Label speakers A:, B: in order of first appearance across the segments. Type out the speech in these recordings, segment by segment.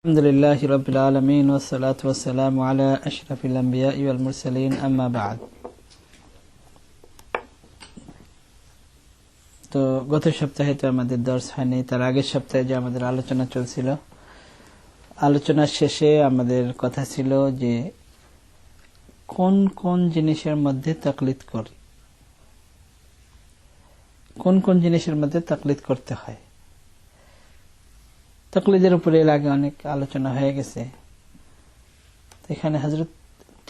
A: আলহামদুলিল্লাহি রাব্বিল আলামিন ওয়াসসালাতু ওয়াসসালামু আলা আশরাফিল আমবিয়াই ওয়াল মুরসালিন আম্মা বা'দ। তো গত সপ্তাহে তো আমাদের দর্স হয়নি, তার আগের সপ্তাহে যে আমাদের আলোচনা চলছিল, আলোচনার শেষে আমাদের কথা ছিল যে কোন কোন জিনিসের মধ্যে তাকলিদ করি, কোন কোন জিনিসের মধ্যে তাকলিদ করতে হয়। তাকলিদের উপরে এর আগে অনেক আলোচনা হয়ে গেছে। এখানে হযরত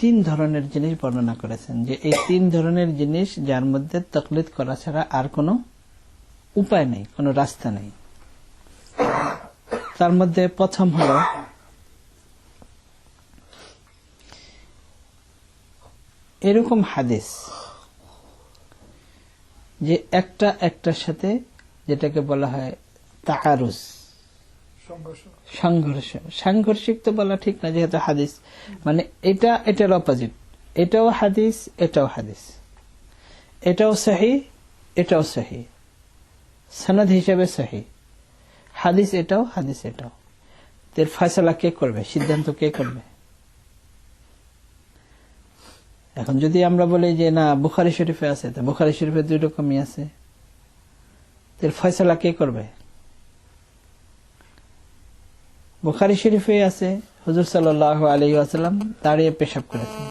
A: তিন ধরনের জিনিস বর্ণনা করেছেন, যে এই তিন ধরনের জিনিস যার মধ্যে তাকলিদ করা ছাড়া আর কোনো উপায় নেই, কোনো রাস্তা নেই। তার মধ্যে প্রথম হল এরকম হাদিস যে একটা একটার সাথে, যেটাকে বলা হয় তাআরুজ, সংঘর্ষ। সাংঘর্ষিক তো বলা ঠিক না, যেহেতু হাদিস মানে এটা এটার অপোজিট, এটাও হাদিস এটাও হাদিস, এটাও সহিহ এটাও সহিহ, সনদ হিসেবে সহিহ, হাদিস এটাও হাদিস এটাও। এর ফয়সালা কে করবে, সিদ্ধান্ত কে করবে? এখন যদি আমরা বলি যে না বুখারী শরীফে আছে, তো বুখারী শরীফে দুই রকমই আছে, এর ফয়সালা কে করবে? বুখারী শরীফে আছে হুজুর সাল্লাল্লাহু আলাইহি ওয়াসাল্লাম দাঁড়িয়ে পেশাব করেছেন।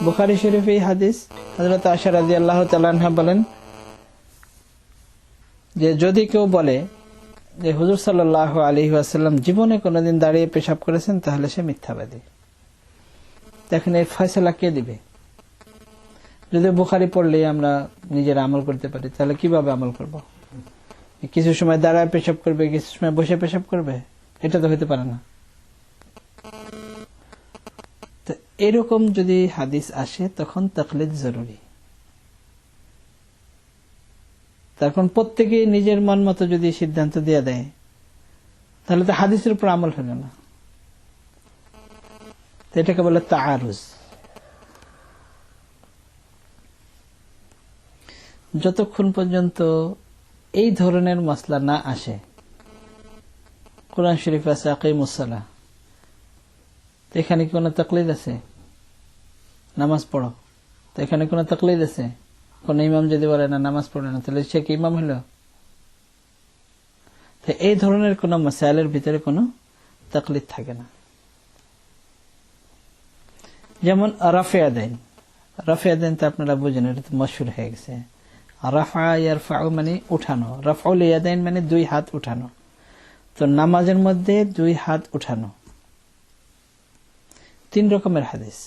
A: বুখারী শরীফে হাদিস হযরত আয়েশা রাদিয়াল্লাহু তাআলা আনহা বলেন যে যদি কেউ বলে যে হুজুর সাল্লাল্লাহু আলাইহি ওয়াসাল্লাম জীবনে কোনোদিন দাঁড়িয়ে পেশাব করেছেন, তাহলে সে মিথ্যাবাদী। দেখেন এর ফয়সালা কে দিবে? যদি বুখারী পড়লেই আমরা নিজেরা আমল করতে পারি, তাহলে কিভাবে আমল করব? কিছু সময় দাঁড়ায় পেশাব করবে, কিছু সময় বসে পেশাব করবে, এটা তো হতে পারে না। তো এরকম যদি হাদিস আসে তখন তাকলিদ জরুরি। তখন প্রত্যেকেই নিজের মন মতো যদি সিদ্ধান্ত দিয়ে দেয়, তাহলে তো হাদিসের উপর আমল হলো না। এটাকে বলে তাআরুজ। যতক্ষণ পর্যন্ত এই ধরনের মাসলা না আসে, কোরআন শরীফ আছে আকিমুস সালাহ, এখানে কি কোনো তাকলিদ আছে? নামাজ পড়ো, তো এখানে কোনো তাকলিদ আছে? কোন ইমাম যদি বলে না নামাজ পড়ে না, তাহলে সে কি ইমাম হলো? তো এই ধরনের কোন মাসাইলের ভিতরে কোনো তাকলিদ থাকে না। যেমন রাফে আদাইন, রাফে আদাইন তো আপনারা বুঝেন, এটা তো মশহুর হয়ে গেছে। রাফা ইয়ারফাউ মানে উঠানো, রাফউল ইয়াদাইন মানে দুই হাত উঠানো। তো নামাজের মধ্যে দুই হাত উঠানো তিন রকমের হাদিস।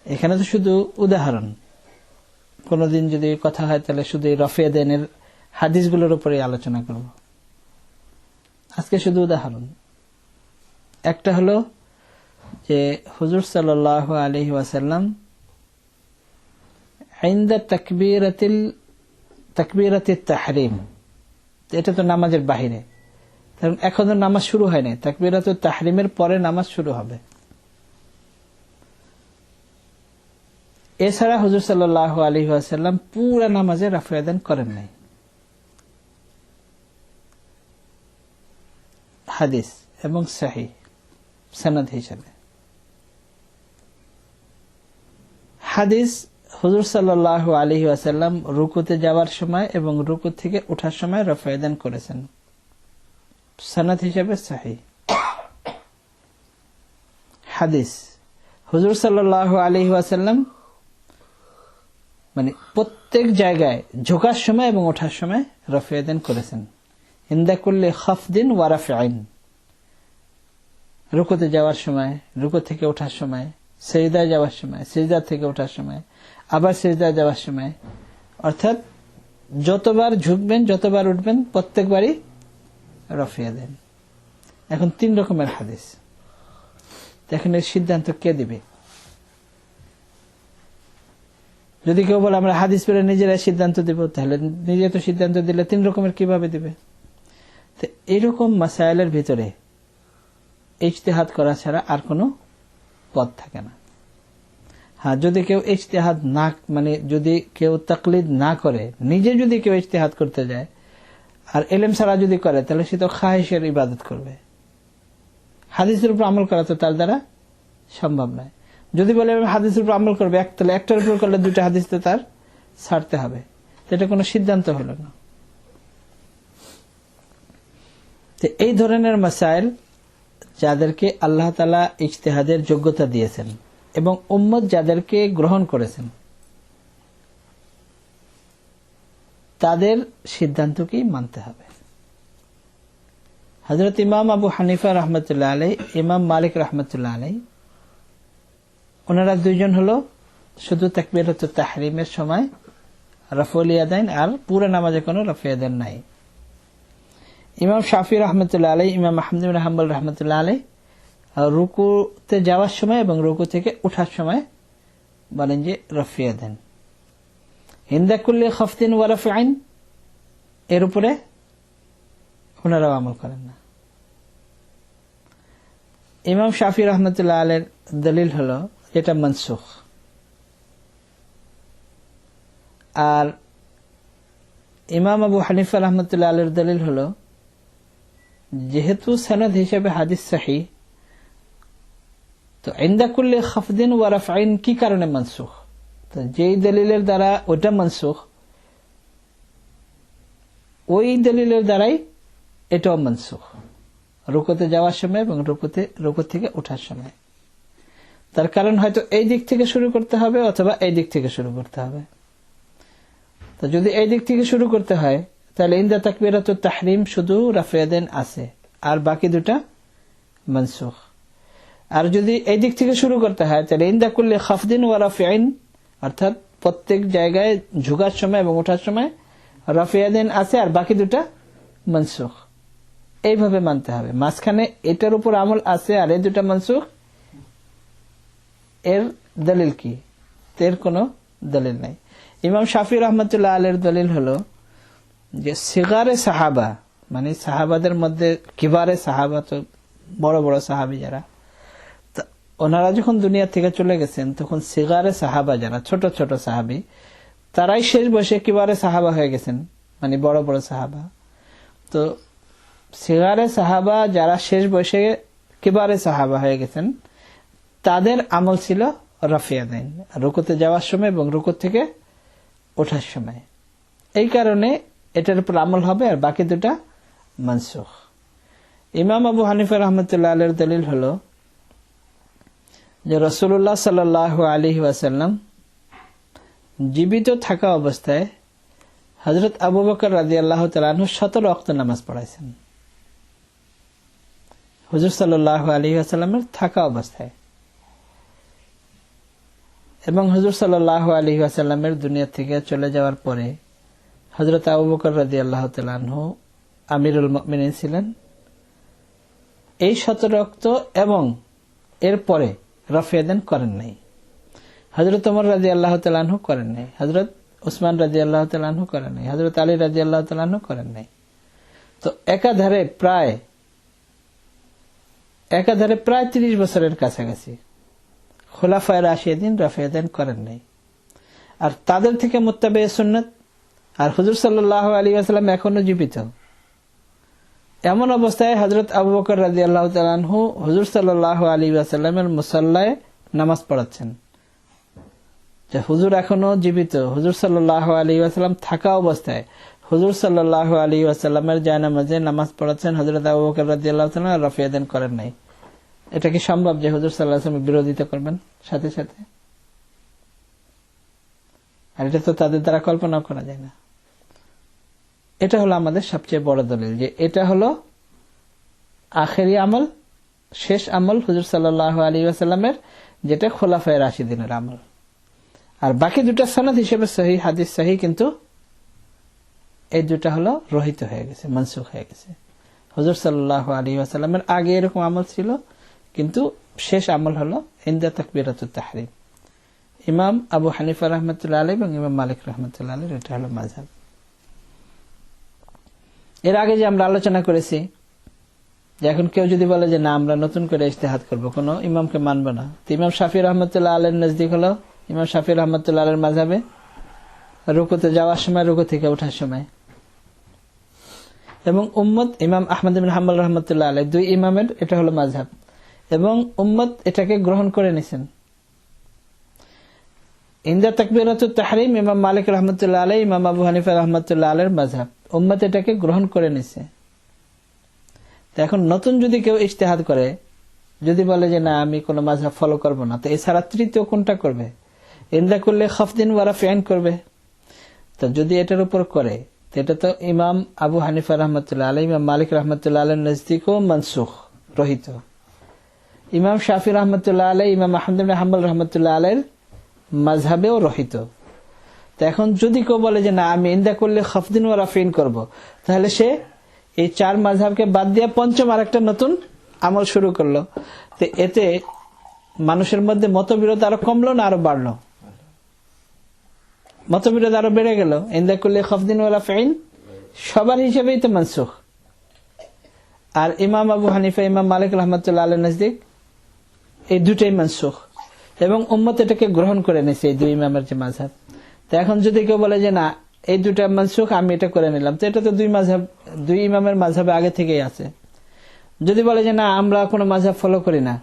A: এখানে তো শুধু উদাহরণ, কোনদিন যদি কথা হয় তাহলে শুধু রাফে আদাইনের হাদিসগুলোর উপরে আলোচনা করব। আজকে শুধু উদাহরণ। একটা হলো যে হুজুর সাল্লাল্লাহু আলাইহি ওয়াসাল্লাম ইনদা তাকবীরাতিত তাহরিম, এটা তো নামাজের বাহিরে, কারণ এখনো নামাজ শুরু হয়নি, তাকবীরাতুত তাহরিমের পরে নামাজ শুরু হবে। এছাড়া হুজুর সাল্লাল্লাহু আলাইহি ওয়াসাল্লাম পুরা নামাজে রাফে আদান করেন নাই। হাদিস এবং সহিহ সনদ হিসেবে হাদিস, হুজুর সাল্লাল্লাহু আলাইহি ওয়াসাল্লাম রুকুতে যাওয়ার সময় এবং রুকু থেকে ওঠার সময় রাফে আদান করেছেন, সনদ হিসেবে সহিহ। হাদিস, হুজুর সাল্লাল্লাহু আলাইহি ওয়াসাল্লাম মানে প্রত্যেক জায়গায় ঝোঁকার সময় এবং ওঠার সময় রাফে আদান করেছেন। ইনদা কুল্লি খাফদিন ওয়া রাফইন, রুকুতে যাওয়ার সময়, রুকু থেকে ওঠার সময়, সিজদায় যাওয়ার সময়, সিজদা থেকে ওঠার সময়, আবার সিজদায় যাওয়ার সময়, অর্থাৎ যতবার ঝুঁকবেন যতবার উঠবেন প্রত্যেকবারই রাফে আদান। এখন তিন রকমের হাদিস, এখন এর সিদ্ধান্ত কে দিবে? যদি কেউ বলে আমরা হাদিস পড়ে নিজেরাই সিদ্ধান্ত দিব, তাহলে নিজে তো সিদ্ধান্ত দিলে তিন রকমের কিভাবে দিবে? তো এরকম মাসাইলের ভিতরে ইজতিহাদ করা ছাড়া আর কোনো পথ থাকে না। হ্যাঁ, যদি কেউ ইজতিহাদ না, মানে যদি কেউ তাকলিদ না করে, নিজে যদি কেউ ইজতিহাদ করতে যায় আর এলেম ছাড়া যদি করে তাহলে সে তো খাহেশের ইবাদত করবে। হাদিসের উপর আমল করা তো তার দ্বারা সম্ভব নয়। যদি বলে হাদিসের উপর আমল করবে, তাহলে একটার উপর করলে দুইটা হাদিস তো তার ছাড়তে হবে। এটা কোনো সিদ্ধান্ত হলো না। তো এই ধরনের মাসাইল যাদেরকে আল্লাহ তাআলা ইজতিহাদের যোগ্যতা দিয়েছেন এবং উম্মত যাদেরকে গ্রহণ করেছেন তাদের সিদ্ধান্তকেই মানতে হবে। হযরত ইমাম আবু হানিফা রাহমাতুল্লাহ আলাইহি, ইমাম মালিক রাহমাতুল্লাহ আলাইহি, ওনারা দুইজন হলো শুধু তাকবীরাতুত তাহরিমের সময় রাফউল ইয়াদাইন, আর পুরো নামাজে কোনো রাফউ ইয়াদাইন নাই। ইমাম শাফি রাহমাতুল্লাহ আলাইহি, ইমাম আহমদ বিন হাম্বল রাহমাতুল্লাহ আলাইহি রুকুতে যাওয়ার সময় এবং রুকু থেকে ওঠার সময় বলেন যে রাফউ ইয়াদাইন। ইনদা কুল্লি খাফদিন ওয়া রাফইন এর উপরে ওনারাও আমল করেন না। ইমাম শাফি রাহমাতুল্লাহ আলাইহির দলিল হলো এটা মনসুখ, আর ইমাম আবু হানিফা রাহমাতুল্লাহ আলাইহির দলিল হলো যেহেতু সনদ হিসেবে হাদিস সহিহ, তো ইনদা কুল্লি খাফদিন ওয়া রাফইন কি কারণে মনসুখ? তো যেই দলিলের দ্বারা ওটা মনসুখ, ওই দলিলের দ্বারাই এটাও মনসুখ, রুকুতে যাওয়ার সময় এবং রুকু থেকে ওঠার সময়। তার কারণ হয়তো এই দিক থেকে শুরু করতে হবে অথবা এই দিক থেকে শুরু করতে হবে। তো যদি এই দিক থেকে শুরু করতে হয় তাহলে ইনদা তাকবীরাতুত তাহরিম শুধু রাফউ ইয়াদাইন আছে আর বাকি দুটা মনসুখ। আর যদি এই দিক থেকে শুরু করতে হয় তাহলে ইনদা কুল্লি খাফদিন ওয়া রাফইন, অর্থাৎ প্রত্যেক জায়গায় ঝুঁকার সময় এবং ওঠার সময় রাফউ ইয়াদাইন আছে আর বাকি দুটা মনসুখ। এইভাবে মানতে হবে। মাঝখানে এটার উপর আমল আছে আর এই দুটা মনসুখ, এর দলিল কি? এর কোনো দলিল নাই। ইমাম শাফি রহমতুল্লাহ আলাইহির দলিল হলো যে সিগারে সাহাবা, মানে সাহাবাদের মধ্যে কিবারে সাহাবা, তো বড় বড় সাহাবী যারা, ওনারা যখন দুনিয়া থেকে চলে গেছেন তখন সিগারে সাহাবা যারা ছোট ছোট সাহাবী, তারাই শেষ বয়সে কিবারে সাহাবা হয়ে গেছেন, মানে বড় বড় সাহাবা। তো সিগারে সাহাবা যারা শেষ বয়সে কিবারে সাহাবা হয়ে গেছেন তাদের আমল ছিল রাফউ ইয়াদাইন, রুকুতে যাওয়ার সময় এবং রুকু থেকে ওঠার সময়। এই কারণে এটার উপর আমল হবে আর বাকি দুটা মনসুখ। ইমাম আবু হানিফা রাহমাতুল্লাহ আলাইহির দলিল হলো যে রাসূলুল্লাহ সাল্লাল্লাহু আলাইহি ওয়াসাল্লাম জীবিত থাকা অবস্থায় হযরত আবু বকর রাদিয়াল্লাহু তাআলা আনহু 17 ওয়াক্ত নামাজ পড়াইছেন হুজুর সাল্লাল্লাহু আলাইহি ওয়াসাল্লামের থাকা অবস্থায়, এবং হুজুর সাল্লাল্লাহু আলাইহি ওয়াসাল্লামের দুনিয়া থেকে চলে যাওয়ার পরে হযরত আবু বকর রাদিয়াল্লাহু তাআলা আনহু আমিরুল মুমিনিন ছিলেন। এই 17 ওয়াক্ত এবং এর পরে রাফউ ইয়াদাইন করেন নাই। হযরত ওমর রাদিয়াল্লাহু তাআলা আনহু করেন নাই, হযরত উসমান রাদিয়াল্লাহু তাআলা আনহু করেন নাই, হযরত আলী রাদিয়াল্লাহু তাআলা আনহু করেন নাই। তো একাধারে প্রায় 30 বছরের কাছাকাছি খুলাফায়ে রাশিদিন রাফউ ইয়াদাইন করেন নাই। আর তাদের থেকে মুত্তাবিয়ে সুন্নাত, আর হুজুর সাল্লাল্লাহু আলাইহি ওয়াসাল্লাম এখনো জীবিত। এমন অবস্থায় হযরত আবু বকর রাদিয়াল্লাহু তাআলা আনহু হুজুর সাল্লাল্লাহু আলাইহি ওয়াসাল্লামের মুসাল্লায় নামাজ পড়াচ্ছেন, যে হুজুর এখনো জীবিত, হুজুর সাল্লাল্লাহু আলাইহি ওয়াসাল্লাম থাকা অবস্থায় হুজুর সাল্লাল্লাহু আলাইহি ওয়াসাল্লামের জায়নামাজে নামাজ পড়াচ্ছেন হযরত আবু বকর রাদিয়াল্লাহু তাআলা, রাফউ ইয়াদাইন করেন নাই। এটা কি সম্ভব যে হুজুর সাল্লাল্লাহু আলাইহি ওয়াসাল্লাম বিরোধিতা করবেন সাথে সাথে? আর এটা তো তাদের দ্বারা কল্পনা করা যায় না। এটা হলো আমাদের সবচেয়ে বড় দলিল যে এটা হলো আখেরি আমল, শেষ আমল হুজুর সাল্লাল্লাহু আলাইহি ওয়াসাল্লামের, যেটা খুলাফায়ে রাশিদিনের আমল। আর বাকি দুটা সনদ হিসেবে সহিহ, হাদিস সহিহ, কিন্তু এই দুটা হলো রহিত হয়ে গেছে, মনসুখ হয়ে গেছে। হুজুর সাল্লাল্লাহু আলাইহি ওয়াসাল্লামের আগে এরকম আমল ছিল, কিন্তু শেষ আমল হলো ইনদা তাকবীরাতুত তাহরিম। ইমাম আবু হানিফা রাহমাতুল্লাহ আলাইহি এবং ইমাম মালিক রাহমাতুল্লাহ আলাইহি এটা হলো মাযহাব। এর আগে যে আমরা আলোচনা করেছি যে এখন কেউ যদি বলে যে না আমরা নতুন করে ইজতিহাদ করব, কোনো ইমামকে মানব না, তো ইমাম শাফি রাহমাতুল্লাহ আলাইহির নজদিক হলো ইমাম শাফি রাহমাতুল্লাহ আলাইহির মাযহাবে রুকুতে যাওয়ার সময়, রুকু থেকে ওঠার সময়। এবং উম্মত ইমাম আহমদ ইবনে হাম্বল রাহমাতুল্লাহ আলাইহি, দুই ইমামের এটা হলো মাযহাব, এবং উম্মত এটাকে গ্রহণ করে নিছেন। ইনদা তাকবীরাতুত তাহরিম ইমাম মালিক রাহমাতুল্লাহ আলাইহি, ইমাম আবু হানিফা রাহমাতুল্লাহ আলাইহির মাযহাব, উম্মত এটাকে গ্রহণ করে নিছে। তো এখন নতুন যদি কেউ ইজতিহাদ করে, যদি বলে যে না আমি কোনো মাযহাব ফলো করব না, তো এছাড়া তৃতীয় কোনটা করবে? ইনদা করলে খাফদিন ওয়া রাফিআন করবে। তো যদি এটার উপর করে, তো এটা তো ইমাম আবু হানিফা রাহমাতুল্লাহ আলাইহি, ইমাম মালিক রাহমাতুল্লাহ আলাইহির নজদিকও মানসুখ, রহিত। ইমাম শাফি রাহমাতুল্লাহ আলাইহি, ইমাম আহমদ ইবনে হাম্বল রাহমাতুল্লাহ আলাইহির মাযহাবেও রহিত। তো এখন যদি কেউ বলে যে না আমি ইনদা করলে খাফদিন ওয়া রাফিআন করব, তাহলে সে এই চার মাযহাবকে বাদ দিয়ে পঞ্চম আরেকটা নতুন আমল শুরু করলো। তো এতে মানুষের মধ্যে মতবিরোধ আরো কমলো না আরো বাড়লো? মতবিরোধ আরো বেড়ে গেল। ইনদা করলে খাফদিন ওয়া রাফিআন সবার হিসেবেই তো মানসুখ। আর ইমাম আবু হানিফা, ইমাম মালিক রাহমাতুল্লাহ আলাইহির নজদিক এই দুটাই মানসুখ, এবং উম্মত এটাকে গ্রহণ করে নিয়েছে, এই দুই ইমামের যে মাযহাব। তো এখন যদি কেউ বলে যে না এই দুটা মানসুখ, আমি এটা করে নিলাম, তো এটা তো দুই ইমামের মাযহাবে আগে থেকেই আছে। যদি বলে যে না আমরা কোনো মাযহাব ফলো করি না,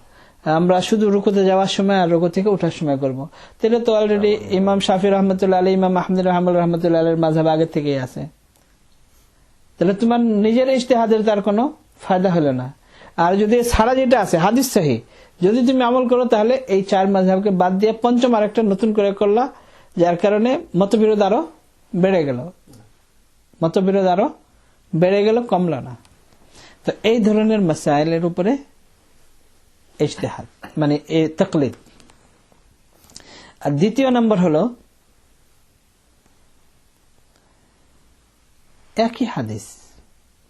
A: আমরা শুধু রুকুতে যাওয়ার সময় আর রুকু থেকে ওঠার সময় করব, তো এটা তো অলরেডি ইমাম শাফি রহমতুল্লাহ আলাইহি, ইমাম আহমদ ইবনে হাম্বল রাহমাতুল্লাহ আলাইহির মাযহাব আগে থেকেই আছে। তাহলে তোমার নিজের ইজতিহাদের তার কোনো ফায়দা হলো না। আর যদি ছাড়া যেটা আছে হাদিস সহিহ, যদি তুমি আমল করো, তাহলে এই চার মাযহাবকে বাদ দিয়ে পঞ্চম আরেকটা নতুন করে করলা, যার কারণে মতবিরোধ আরো বেড়ে গেল, মতবিরোধ আরো বেড়ে গেল, কমলো না। তো এই ধরনের মাসাইলের উপরে ইজতিহাদ মানে এই তাকলিদ। আর দ্বিতীয় নম্বর হলো একই হাদিস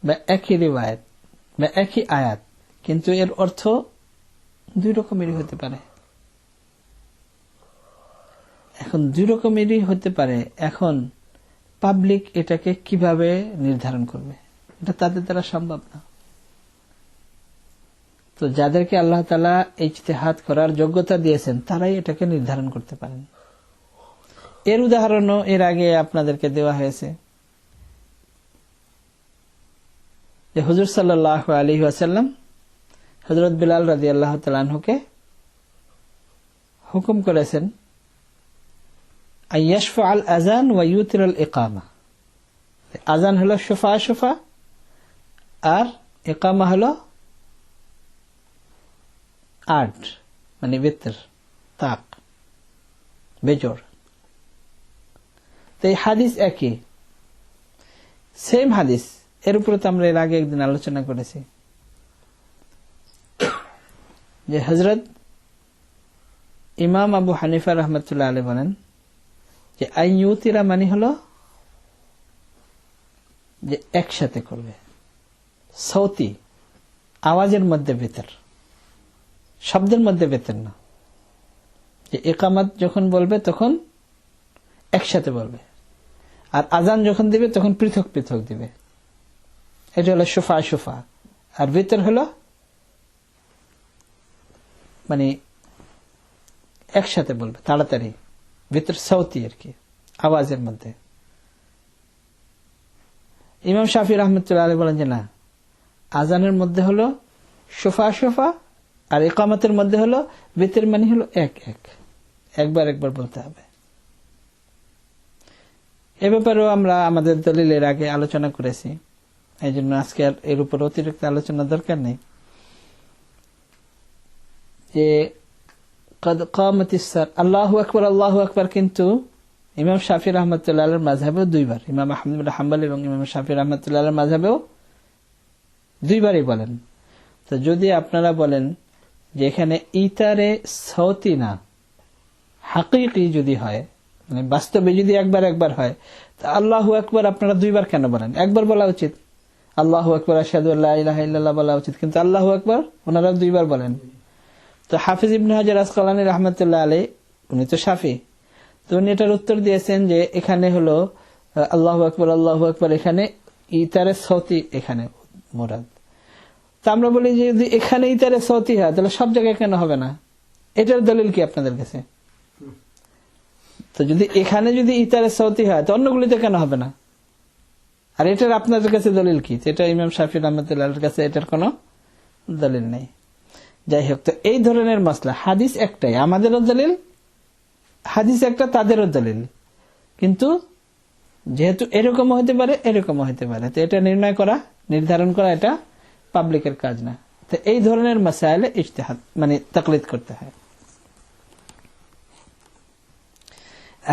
A: বা একই রিওয়ায়াত বা একই আয়াত, কিন্তু এর অর্থ দুই রকমেরই হতে পারে। এখন দুই রকমেরই হতে পারে, এখন পাবলিক এটাকে কিভাবে নির্ধারণ করবে? এটা তাদের দ্বারা সম্ভব না। তো যাদেরকে আল্লাহ তাআলা ইজতিহাদ করার যোগ্যতা দিয়েছেন, তারাই এটাকে নির্ধারণ করতে পারেন। এর উদাহরণও এর আগে আপনাদেরকে দেওয়া হয়েছে, যে হুজুর সাল্লাল্লাহু আলাইহি ওয়াসাল্লাম হযরত বিলাল রাদিয়াল্লাহু তাআলা আনহুকে হুকুম করেছেন আইয়াশফাআল আযান ওয়া ইউতিরাল ইকামা। আযান হলো শুফা, আর ইকামা হলো আট, মানে বিতর, তাক, বেজোড়। তো এই হাদিস একই, সেম হাদিস। এর উপরে তো আমরা এর আগে একদিন আলোচনা করেছি যে হযরত ইমাম আবু হানিফা রাহমাতুল্লাহ আলাইহি বলেন যে আইয়ুতিরা মানে হলো যে একসাথে করবে, সৌতি, আওয়াজের মধ্যে ভেতর, শব্দের মধ্যে ভেতর না। যে ইকামত যখন বলবে তখন একসাথে বলবে, আর আজান যখন দিবে তখন পৃথক পৃথক দিবে। এটা হলো শুফা। আর ভিতর হলো মানে একসাথে বলবে, তাড়াতাড়ি, ভিতর সৌতি আর কি, আওয়াজের মধ্যে। ইমাম শাফি রাহমাতুল্লাহ আলাইহি বলেন যে না, আজানের মধ্যে হলো শুফা, আর ইকামতের মধ্যে হলো ভিতর, মানে হলো একবার বলতে হবে। এ ব্যাপারেও আমরা আমাদের দলিলের আগে আলোচনা করেছি, এই জন্য আজকে আর এর উপর অতিরিক্ত আলোচনা দরকার নেই। যে কদ কামাতিস সালাত, আল্লাহু আকবার, কিন্তু ইমাম শাফি রাহমাতুল্লাহ আলাইহির মাযহাবেও দুইবার, ইমাম আহমদ ইবনে হাম্বল এবং ইমাম শাফি রাহমাতুল্লাহ আলাইহির মাযহাবেও দুইবারই বলেন। তো যদি আপনারা বলেন যে এখানে ইতারে সৌতি না, হাকিকি যদি হয়, মানে বাস্তবে যদি একবার হয়, তা আল্লাহু আকবার আপনারা দুইবার কেন বলেন? একবার বলা উচিত, আল্লাহু আকবার আশহাদু আল্লা ইলাহা ইল্লাল্লাহ বলা উচিত, কিন্তু আল্লাহু আকবার ওনারা দুইবার বলেন। তো হাফিজ ইবনে হাজার আসকালানী রাহমাতুল্লাহ আলাইহি, উনি তো শাফি, তো উনি এটার উত্তর দিয়েছেন যে এখানে হলো আল্লাহু আকবার, এখানে ইতারে সৌতি এখানে মুরাদ। তা আমরা বলি যে যদি এখানে ইতারে সৌতি হয়, তাহলে সব জায়গায় কেন হবে না? এটার দলিল কি আপনাদের কাছে? তো যদি এখানে যদি ইতারে সৌতি হয়, তো অন্যগুলিতে কেন হবে না? আর এটার আপনাদের কাছে দলিল কি? এটা ইমাম শাফি রহমতুল্লাহর কাছে এটার কোনো দলিল নেই। যাই হোক, তো এই ধরনের মাসলা, হাদিস একটাই, আমাদেরও দলিল, হাদিস একটা তাদেরও দলিল, কিন্তু যেহেতু এরকমও হতে পারে এরকমও হতে পারে, তো এটা নির্ণয় করা, নির্ধারণ করা এটা পাবলিকের কাজ না। তো এই ধরনের মাসাইলে ইজতিহাদ মানে তাকলিদ করতে হয়।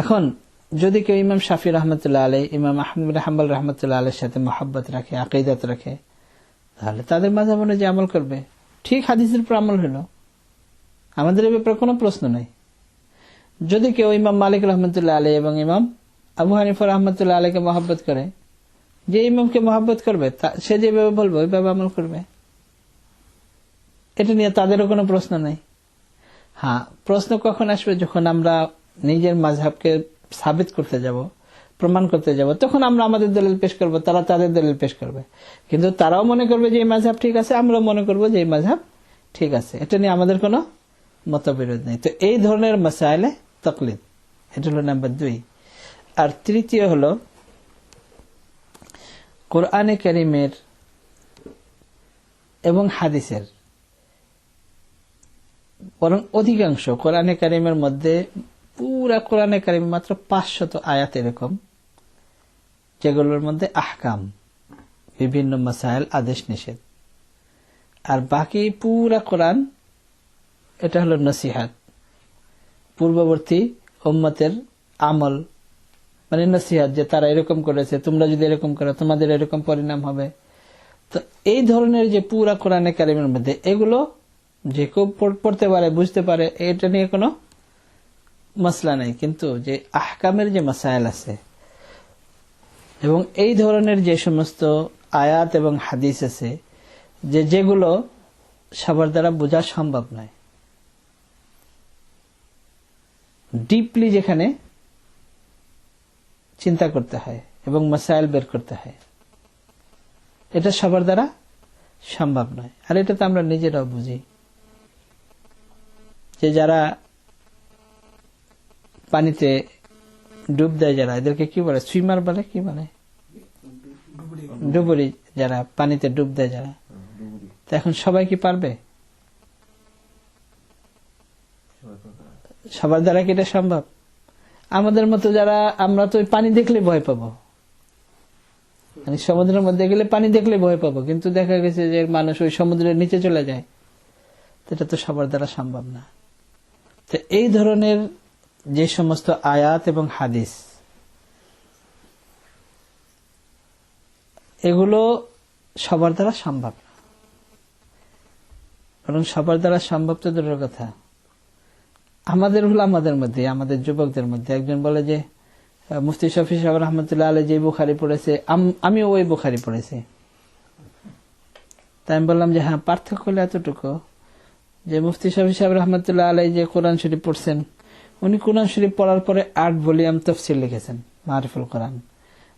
A: এখন যদি কেউ ইমাম শাফি রহমতুল্লাহ আলাই, ইমাম আহমদ বিন হাম্বল রহমতুল্লাহ আলাইহির সাথে মহব্বত রাখে, আকীদাত রাখে, তাহলে তাদের মাযহাব অনুযায়ী আমল করবে। ঠিক হাদিসের উপর আমল হলো, আমাদের এই ব্যাপারে কোনো প্রশ্ন নাই। যদি কেউ ইমাম মালিক রহমতুল্লাহ আলাই এবং ইমাম আবু হানিফা রহমতুল্লাহ আলাইকে মহব্বত করে, যে ইমামকে মহব্বত করবে সে যেভাবে বলবে ওইভাবে আমল করবে, এটা নিয়ে তাদেরও কোনো প্রশ্ন নাই। হ্যাঁ, প্রশ্ন কখন আসবে? যখন আমরা নিজের মাযহাবকে সাবিত করতে যাব, প্রমাণ করতে যাব, তখন আমরা আমাদের দলিল পেশ করব, তারা তাদের দলিল পেশ করবে। কিন্তু তারাও মনে করবে যে এই মাযহাব ঠিক আছে, আমরাও মনে করব যে এই মাযহাব ঠিক আছে, এটা নিয়ে আমাদের কোনো মতবিরোধ নেই। তো এই ধরনের মাসাইলে তাকলিদ, এটা হলো নাম্বার 2। আর তৃতীয় হলো কোরআনে কারীমের এবং হাদিসের, বরং অধিকাংশ কোরআনে কারীমের মধ্যে, পুরা কোরআনে কারীম মাত্র 500 আয়াত এরকম যেগুলোর মধ্যে আহকাম, বিভিন্ন মাসাইল, আদেশ নিষেধ। আর বাকি পুরা কোরআন এটা হলো নসিহাত, পূর্ববর্তী উম্মতের আমল, মানে নসিহাত, যে তারা এরকম করেছে, তোমরা যদি এরকম করো তোমাদের এরকম পরিণাম হবে। তো এই ধরনের যে পুরা কোরআনে কারীমের মধ্যে, এগুলো যে কেউ পড়তে পারে, বুঝতে পারে, এটা নিয়ে কোনো মাসলা নেই। কিন্তু যে আহকামের যে মাসাইল আছে এবং এই ধরনের যে সমস্ত আয়াত এবং হাদিস আছে, যেগুলো সবার দ্বারা বোঝা সম্ভব নয়, ডিপলি যেখানে চিন্তা করতে হয় এবং মাসাইল বের করতে হয়, এটা সবার দ্বারা সম্ভব নয়। আর এটা তো আমরা নিজেরাও বুঝি, যে যারা পানিতে ডুব দেয়, যারা, এদেরকে কি বলে? সুইমার বলে, কি বলে? ডুবুরি। যারা পানিতে ডুব দেয় যারা, তো এখন সবাই কি পারবে? সবার দ্বারা কি এটা সম্ভব? আমাদের মতো যারা, আমরা তো পানি দেখলে ভয় পাবো, মানে সমুদ্রের মধ্যে গেলে পানি দেখলে ভয় পাবো, কিন্তু দেখা গেছে যে মানুষ ওই সমুদ্রের নিচে চলে যায়, এটা তো সবার দ্বারা সম্ভব না। তো এই ধরনের যে সমস্ত আয়াত এবং হাদিস, এগুলো সবার দ্বারা সম্ভব না, বরং সবার দ্বারা সম্ভব তো দূরের কথা, আমাদের হলো, আমাদের মধ্যে, আমাদের যুবকদের মধ্যে একজন বলে যে মুফতি শফি সাহেব রহমতুল্লাহ আলাইহি যে বুখারী পড়েছে, আমিও ওই বুখারী পড়েছি। তাই আমি বললাম যে হ্যাঁ, পার্থক্য হলো এতটুকু, যে মুফতি শফি সাহেব রহমতুল্লাহ আলাইহি যে কোরআন শরীফ পড়ছেন, উনি কোরআন শরীফ পড়ার পরে 8 ভলিউম তাফসীর লিখেছেন, মারিফুল কোরআন।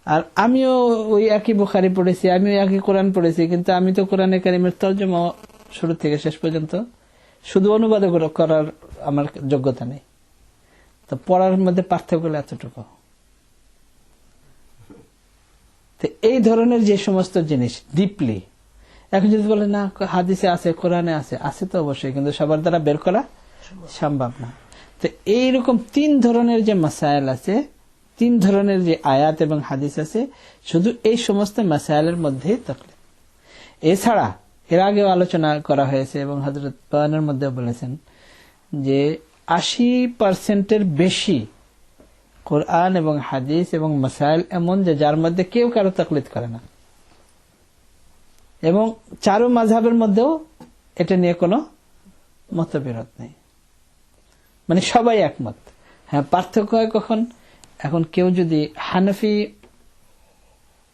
A: আর আমিও ওই একই বুখারী পড়েছি, আমিও একই কোরআন পড়েছি, কিন্তু আমি তো কোরআনে কারীমের তরজমা শুরু থেকে শেষ পর্যন্ত শুধু অনুবাদ করার আমার যোগ্যতা নেই। তো পড়ার মধ্যে পার্থক্য হলো এতটুকু। তো এই ধরনের যে সমস্ত জিনিস ডিপলি, এখন যদি বলে না হাদিসে আছে, কোরআনে আছে, আছে তো অবশ্যই, কিন্তু সবার দ্বারা বের করা সম্ভব না। তো এইরকম 3 ধরনের যে মাসাইল আছে, 3 ধরনের যে আয়াত এবং হাদিস আছে, শুধু এই সমস্ত মাসাইলের মধ্যে তাকলিদ। এছাড়া এর আগেও আলোচনা করা হয়েছে এবং হযরত বয়ানের মধ্যে বলেছেন যে 80% বেশি কোরআন এবং হাদিস এবং মাসাইল এমন যে যার মধ্যে কেউ কারো তাকলিদ করে না, এবং 4 মাযহাবের মধ্যেও এটা নিয়ে কোনো মতবিরোধ নেই, মানে সবাই একমত। হ্যাঁ, পার্থক্য হয় কখন? এখন কেউ যদি হানাফি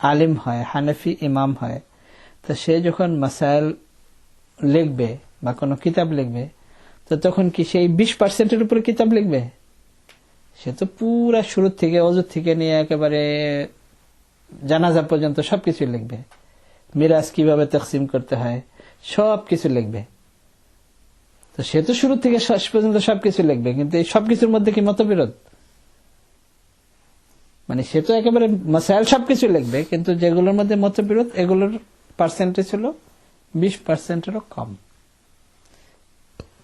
A: আলিম হয়, হানাফি ইমাম হয়, তো সে যখন মাসাইল লিখবে বা কোনো কিতাব লিখবে, তো তখন কি সেই 20%-এর উপরে কিতাব লিখবে? সে তো পুরা শুরু থেকে, ওযু থেকে নিয়ে একেবারে জানাজা পর্যন্ত সবকিছু লিখবে, মিরাজ কিভাবে তাকসিম করতে হয় সবকিছু লিখবে। তো সে তো শুরু থেকে শেষ পর্যন্ত সবকিছু লিখবে, কিন্তু এই সবকিছুর মধ্যে কি মতবিরোধ? মানে সে তো একেবারে মাসাইল সবকিছু লিখবে, কিন্তু যেগুলোর মধ্যে মতবিরোধ এগুলোর পার্সেন্টেজ হলো 20%-এরও কম।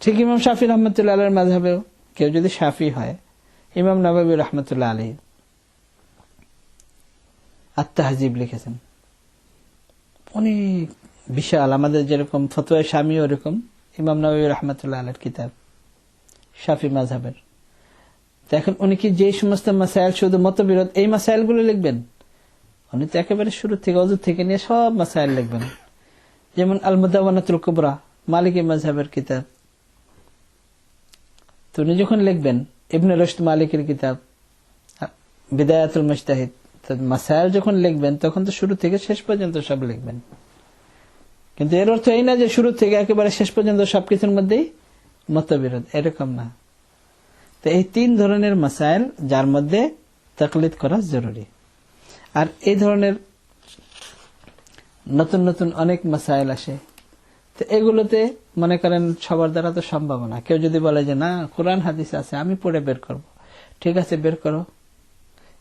A: ঠিক ইমাম শাফি রহমতুল্লাহ আলাইহির মাযহাবেও কেউ যদি শাফি হয়, ইমাম নববী রহমতুল্লাহ আলাইহি আত-তাহজিব লিখেছেন, অনেক বিশাল, আমাদের যেরকম ফতোয়া শামী ওরকম ইমাম নববী রহমতুল্লাহ আলাইহির কিতাব শাফি মাযহাবের। তো এখন উনি কি যে সমস্ত মাসাইল শুধু মতবিরোধ এই মাসাইল গুলো লিখবেন? উনি তো একেবারে শুরু থেকে ওযু থেকে নিয়ে সব মাসাইল লিখবেন। যেমন আল মুদাওয়ানাতুল কুবরা মালিকি মাযহাবের কিতাব, তো উনি যখন লিখবেন ইবনে রশদ মালিকের কিতাব বিদায়াতুল মুজতাহিদ, তো মাসাইল যখন লিখবেন তখন তো শুরু থেকে শেষ পর্যন্ত সব লিখবেন। কিন্তু এর অর্থ এই না যে শুরু থেকে একেবারে শেষ পর্যন্ত সবকিছুর মধ্যেই মতবিরোধ, এরকম না। তো এই 3 ধরনের মাসাইল যার মধ্যে তাকলিদ করা জরুরি। আর এই ধরনের নতুন নতুন অনেক মাসাইল আসে, তো এগুলোতে মনে করেন সবার দ্বারা তো সম্ভব না। কেউ যদি বলে যে না কোরআন হাদিস আছে আমি পড়ে বের করব, ঠিক আছে বের করো।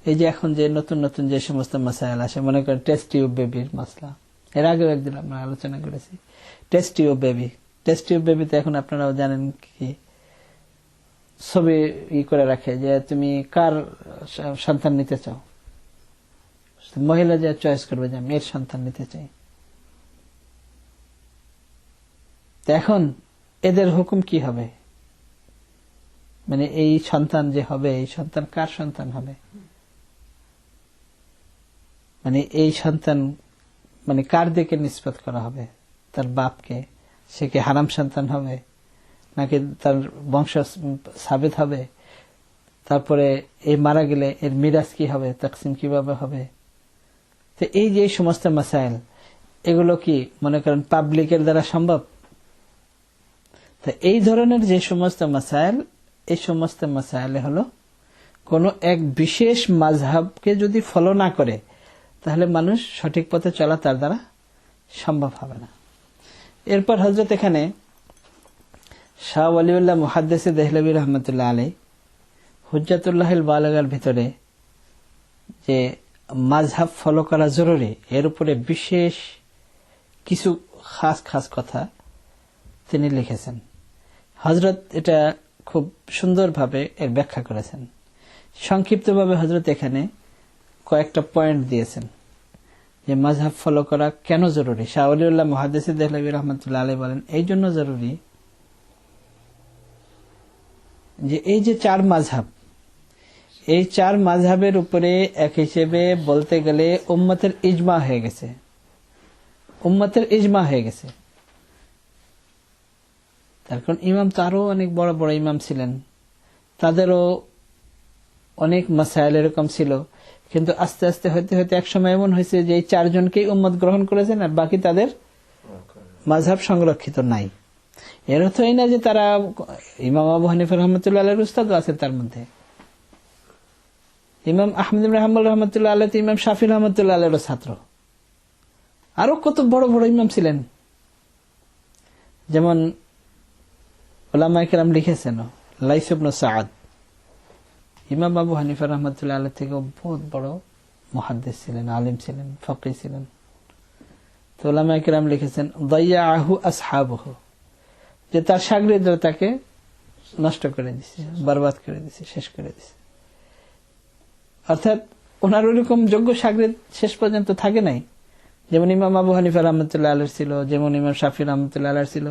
A: এই যে এখন যে নতুন নতুন যে সমস্ত মাসাইল আসে, মনে করেন টেস্ট টিউব বেবির মাসলা, এর আগেও একদিন আমরা আলোচনা করেছি। টেস্ট টিউব বেবিতে এখন আপনারাও জানেন কি ছবি করে রাখে যে তুমি কার সন্তান নিতে চাও, মহিলা যে চয়েস করবে যে আমি এর সন্তান নিতে চাই। এখন এদের হুকুম কি হবে, মানে এই সন্তান যে হবে এই সন্তান কার সন্তান হবে, মানে এই সন্তান মানে কার দিকে নিসবত করা হবে, তার বাপকে, সে কি হারাম সন্তান হবে নাকি তার বংশ সাবেত হবে, তারপরে এই মারা গেলে এর মিরাজ কি হবে, তাকসিম কিভাবে হবে। তো এই যে সমস্ত মাসাইল এগুলো কি মনে করেন পাবলিকের দ্বারা সম্ভব? তো এই ধরনের যে সমস্ত মাসাইল, এই সমস্ত মাসাইলে হলো কোন এক বিশেষ মাযহাবকে যদি ফলো না করে তাহলে মানুষ সঠিক পথে চলা তার দ্বারা সম্ভব হবে না। এরপর হযরত এখানে শাহ ওয়ালিউল্লাহ মুহাদ্দিস দেহলভী রহমতুল্লাহ আলাইহি হুজ্জাতুল্লাহিল বালিগার ভিতরে যে মাযহাব ফলো করা জরুরি এর উপরে বিশেষ কিছু খাস খাস কথা তিনি লিখেছেন। হযরত এটা খুব সুন্দরভাবে এর ব্যাখ্যা করেছেন। সংক্ষিপ্তভাবে হযরত এখানে কয়েকটা পয়েন্ট দিয়েছেন যে মাযহাব ফলো করা কেন জরুরি। শাহ ওয়ালিউল্লাহ মুহাদ্দিস দেহলভী রহমতুল্লাহ আলাইহি বলেন এই জন্য জরুরি যে এই যে 4 মাযহাব, এই 4 মাযহাবের উপরে এক হিসেবে বলতে গেলে উম্মতের ইজমা হয়ে গেছে, উম্মতের ইজমা হয়ে গেছে। তার কারণ ইমাম তো আরো অনেক বড় বড় ইমাম ছিলেন, তাদেরও অনেক মাসাইল এরকম ছিল, কিন্তু আস্তে আস্তে হইতে হইতে এক সময় এমন হয়েছে যে এই 4 জনকেই উম্মত গ্রহণ করেছেন আর বাকি তাদের মাযহাব সংরক্ষিত নাই। এর অর্থ এই না যে তারা, ইমাম আবু হানিফা রহমতুল্লাহ আলাইহির উস্তাদও আছে তার মধ্যে, ইমাম আহমদ ইবনে হাম্বল রহমতুল্লাহ আলাইহি ইমাম শাফি রহমতুল্লাহ আলাইহির ছাত্র, আরো কত বড় বড় ইমাম ছিলেন। যেমন উলামায়ে কেরাম লিখেছেন লাইস ইবনে সাআদ ইমাম আবু হানিফা রহমতুল্লাহ আলাইহি থেকে বহুত বড় মুহাদ্দিস ছিলেন, আলিম ছিলেন, ফাকিহ ছিলেন। তো উলামায়ে কেরাম লিখেছেন দাইয়াহু আসহাবুহু, যে তার শাগির্দরা তাকে নষ্ট করে দিয়েছে, বরবাদ করে দিয়েছে, শেষ করে দিয়েছে। অর্থাৎ ওনার ওরকম যোগ্য শাগির্দ শেষ পর্যন্ত থাকে নাই, যেমন ইমাম আবু হানিফা রহমতুল্লাহ আলাইহি ছিল, যেমন ইমাম শাফি রহমতুল্লাহ আলাইহি ছিল।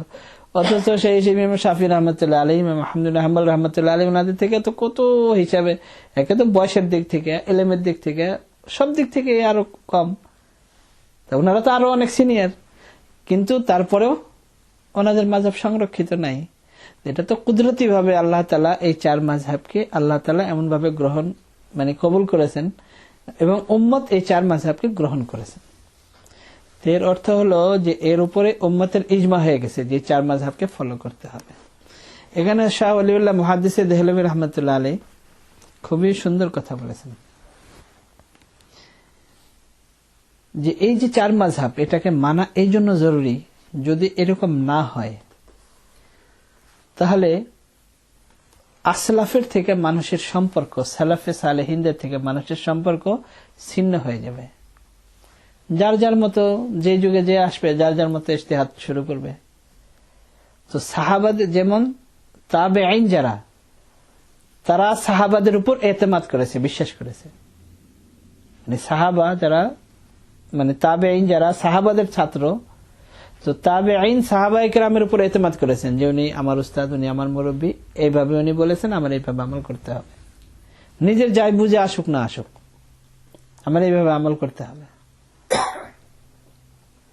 A: অথচ সেই ইমাম শাফি রহমতুল্লাহ আলাইহি, ইমাম আহমদ ইবনে হাম্বল রহমতুল্লাহ আলাইহি ওনাদের থেকে তো কত হিসাবে, একে তো বয়সের দিক থেকে, ইলমের দিক থেকে, সব দিক থেকে আরো কম, ওনারা তো আরো অনেক সিনিয়র, কিন্তু তারপরেও ওনাদের মাযহাব সংরক্ষিত নাই। এটা তো কুদরতি ভাবে আল্লাহ তাআলা এই 4 মাযহাবকে আল্লাহ তাআলা এমন ভাবে গ্রহণ মানে কবুল করেছেন এবং উম্মত এই 4 মাযহাবকে গ্রহণ করেছেন। এর অর্থ হলো যে এর উপরে উম্মতের ইজমা হয়ে গেছে যে 4 মাযহাবকে ফলো করতে হবে। এখানে শাহ ওয়ালিউল্লাহ মুহাদ্দিস দেহলভী রহমতুল্লাহ আলাইহি খুবই সুন্দর কথা বলেছেন যে এই যে 4 মাযহাব এটাকে মানা এই জন্য জরুরি, যদি এরকম না হয় তাহলে আসলাফের থেকে মানুষের সম্পর্ক, সালাফে সালেহিনদের থেকে মানুষের সম্পর্ক ছিন্ন হয়ে যাবে। যার যার মতো যে যুগে যে আসবে যার যার মতো ইজতিহাদ শুরু করবে। তো সাহাবাদের যেমন তাবেঈন যারা, তারা সাহাবাদের উপর এতেমাদ করেছে, বিশ্বাস করেছে। মানে সাহাবা যারা, মানে তাবেঈন যারা সাহাবাদের ছাত্র, তো তাবেঈন সাহাবায়ে কেরামের উপর এতেমাদ করেছেন যে উনি আমার উস্তাদ, উনি আমার মুরব্বী, এইভাবে উনি বলেছেন, আমার এইভাবে আমল করতে হবে। নিজের যাই বুঝে আসুক না আসুক, আমার এইভাবে আমল করতে হবে।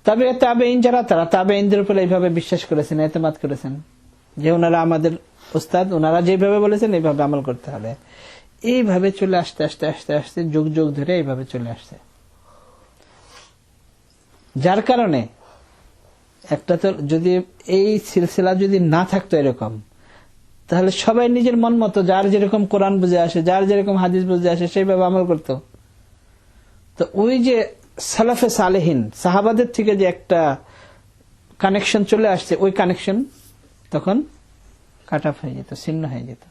A: তবে তাবেঈন যারা, তারা তাবেঈনদের উপর এইভাবে বিশ্বাস করেছেন, এতেমাদ করেছেন যে ওনারা আমাদের উস্তাদ, ওনারা যেভাবে বলেছেন এইভাবে আমল করতে হবে। এইভাবে চলে আসতে আসতে আসতে আসতে যুগ যুগ ধরে এইভাবে চলে আসছে। যার কারণে একটা তো যদি এই সিলসিলা যদি না থাকতো এরকম, তাহলে সবাই নিজের মন মতো যার যেরকম কোরআন বুঝে আসে, যার যেরকম হাদিস বুঝে আসে সেইভাবে আমল করত। তো ওই যে সালাফে সালেহিন সাহাবাদের থেকে যে একটা কানেকশন চলে আসছে, ওই কানেকশন তখন কাট অফ হয়ে যেত, ছিন্ন হয়ে যেত।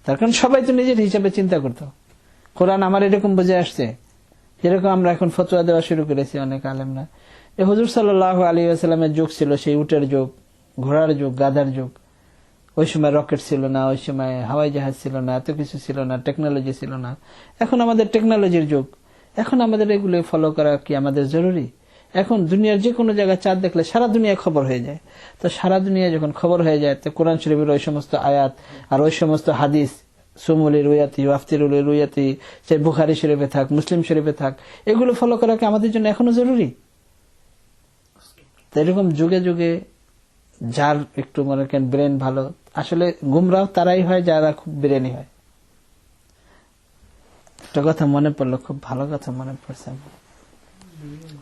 A: তার কারণ সবাই তো নিজের হিসাবে চিন্তা করত, কোরআন আমার এরকম বুঝে আসছে, যেরকম আমরা এখন ফতোয়া দেওয়া শুরু করেছি অনেক আলেমরা। হুজুর সাল্লাল্লাহু আলাইহি ওয়াসাল্লামের যুগ ছিল সেই উটের যুগ, ঘোড়ার যুগ, গাধার যুগ। ওই সময় রকেট ছিল না, ওই সময় হাওয়াই জাহাজ ছিল না, এত কিছু ছিল না, টেকনোলজি ছিল না। এখন আমাদের টেকনোলজির যুগ। এখন আমাদের এগুলো ফলো করা কি আমাদের জরুরি? এখন দুনিয়ার যে কোনো জায়গায় চাঁদ দেখলে সারা দুনিয়া খবর হয়ে যায়। তো সারা দুনিয়া যখন খবর হয়ে যায়, তো কোরআন শরীফের ওই সমস্ত আয়াত আর ওই সমস্ত হাদিস, সুমুলি রুয়াতি, ওয়াফতিরুল রুয়াতি, সে বুখারী শরীফে থাক, মুসলিম শরীফে থাক, এগুলো ফলো করা কি আমাদের জন্য এখনো জরুরি? তো এরকম যুগে যুগে যার একটু মনে করেন ব্রেন ভালো, আসলে গুমরাহ তারাই হয় যারা খুব ব্রেনই হয়। একটা কথা মনে পড়লো, খুব ভালো কথা মনে পড়ছে।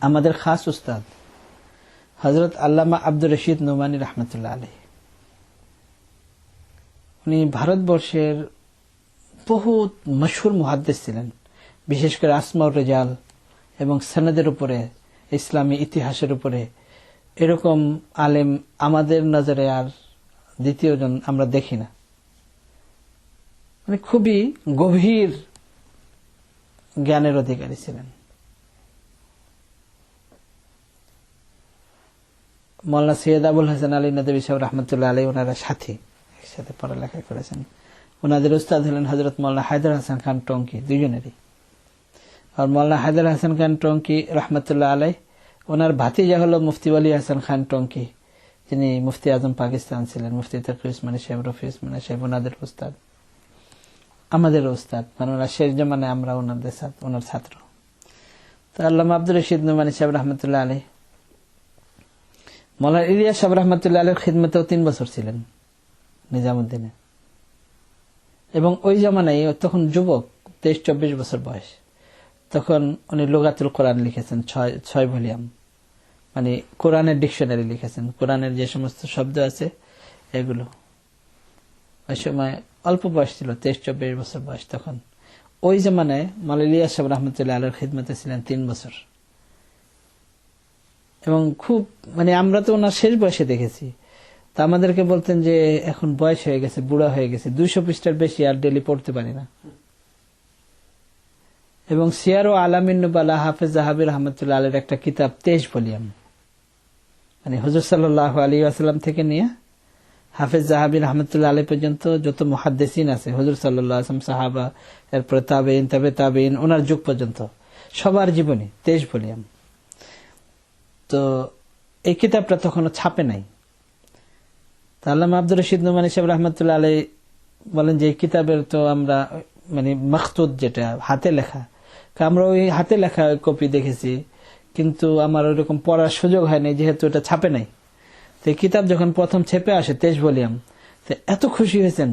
A: আমাদের খাস উস্তাদ হযরত আল্লামা আব্দুর রশিদ নোমানী রাহমাতুল্লাহ আলাইহি, উনি ভারতবর্ষের বহুত মশহুর মুহাদ্দিস ছিলেন, বিশেষ করে আসমাউর রিজাল এবং সনদের উপরে, ইসলামী ইতিহাসের উপরে এরকম আলেম আমাদের নজরে আর দ্বিতীয় জন আমরা দেখি না। মানে খুবই গভীর জ্ঞানের অধিকারী ছিলেন। মাওলানা সৈয়দ আবুল হাসান আলী নদভী সাহেব রাহমাতুল্লাহ আলাইহি, ওনারা সাথী, একসাথে পড়ালেখা করেছেন। ওনাদের উস্তাদ হলেন হযরত মাওলানা হায়দার হাসান খান টঙ্কি, দুইজনেরই। আর মাওলানা হায়দার হাসান খান টঙ্কি রাহমাতুল্লাহ আলাইহি, ওনার ভাতিজা হলো মুফতি ওয়ালি হাসান খান টঙ্কি, যিনি মুফতি আজম পাকিস্তান ছিলেন, মুফতি তকি উসমানী সাহেব, রফি উসমানী সাহেব ওনাদের উস্তাদ, আমাদের উস্তাদ। মানে ওনার শেষ জমানায় আমরা ওনার ছাত্র। তো আল্লামা আব্দুর রশিদ নোমানী সাহেব রাহমাতুল্লাহ আলাইহি মাওলানা ইলিয়াস সাহেব রাহমাতুল্লাহ আলাইহির খিদমতেও 3 বছর ছিলেন নিজামুদ্দিনে। এবং ওই জমানায় তখন যুবক, 23-24 বছর বয়স, তখন উনি লুগাতুল কোরআন লিখেছেন 6 ভলিউম, মানে কোরআনের ডিকশনারি লিখেছেন, কোরআনের যে সমস্ত শব্দ আছে এগুলো। ওই সময় অল্প বয়স ছিল, 23-24 বছর বয়স তখন। ওই জমানায় মাওলানা ইলিয়াস সাহেব রাহমাতুল্লাহ আলাইহির খিদমতে ছিলেন 3 বছর। এবং খুব, মানে আমরা তো ওনার শেষ বয়সে দেখেছি, তা আমাদেরকে বলতেন যে এখন বয়স হয়ে গেছে, বুড়া হয়ে গেছে, 200 পৃষ্ঠার বেশি আর ডেলি পড়তে পারি না। এবং সিয়ার ও আলামিন নুবালা হাফেজ জাহাবি রহমতুল্লাহ আলাইহির একটা কিতাব 23 ভলিউম, মানে হুজুর সাল্লাল্লাহু আলাইহি ওয়াসাল্লাম থেকে নিয়ে হাফেজ জাহাবি রহমতুল্লাহ আলাইহি পর্যন্ত যত মুহাদ্দিসিন আছে, হুজুর সাল্লাল্লাহু আলাইহি ওয়াসাল্লাম, সাহাবা, এরপর তাবেঈন, তবে তাবেঈন, ওনার যুগ পর্যন্ত সবার জীবনী 23 ভলিউম। তো এই কিতাবটা তখনও ছাপে নাই। তা আল্লামা আব্দুর রশিদ নোমানী সাহেব রাহমাতুল্লাহ আলাইহি বলেন যে এই কিতাবের তো আমরা, মানে মাখতুত যেটা হাতে লেখা, আমরা ওই হাতে লেখা কপি দেখেছি, কিন্তু আমার ওইরকম পড়ার সুযোগ হয়নি যেহেতু এটা ছাপে নাই। তো এই কিতাব যখন প্রথম ছেপে আসে 23 ভলিউম, তো এত খুশি হয়েছেন,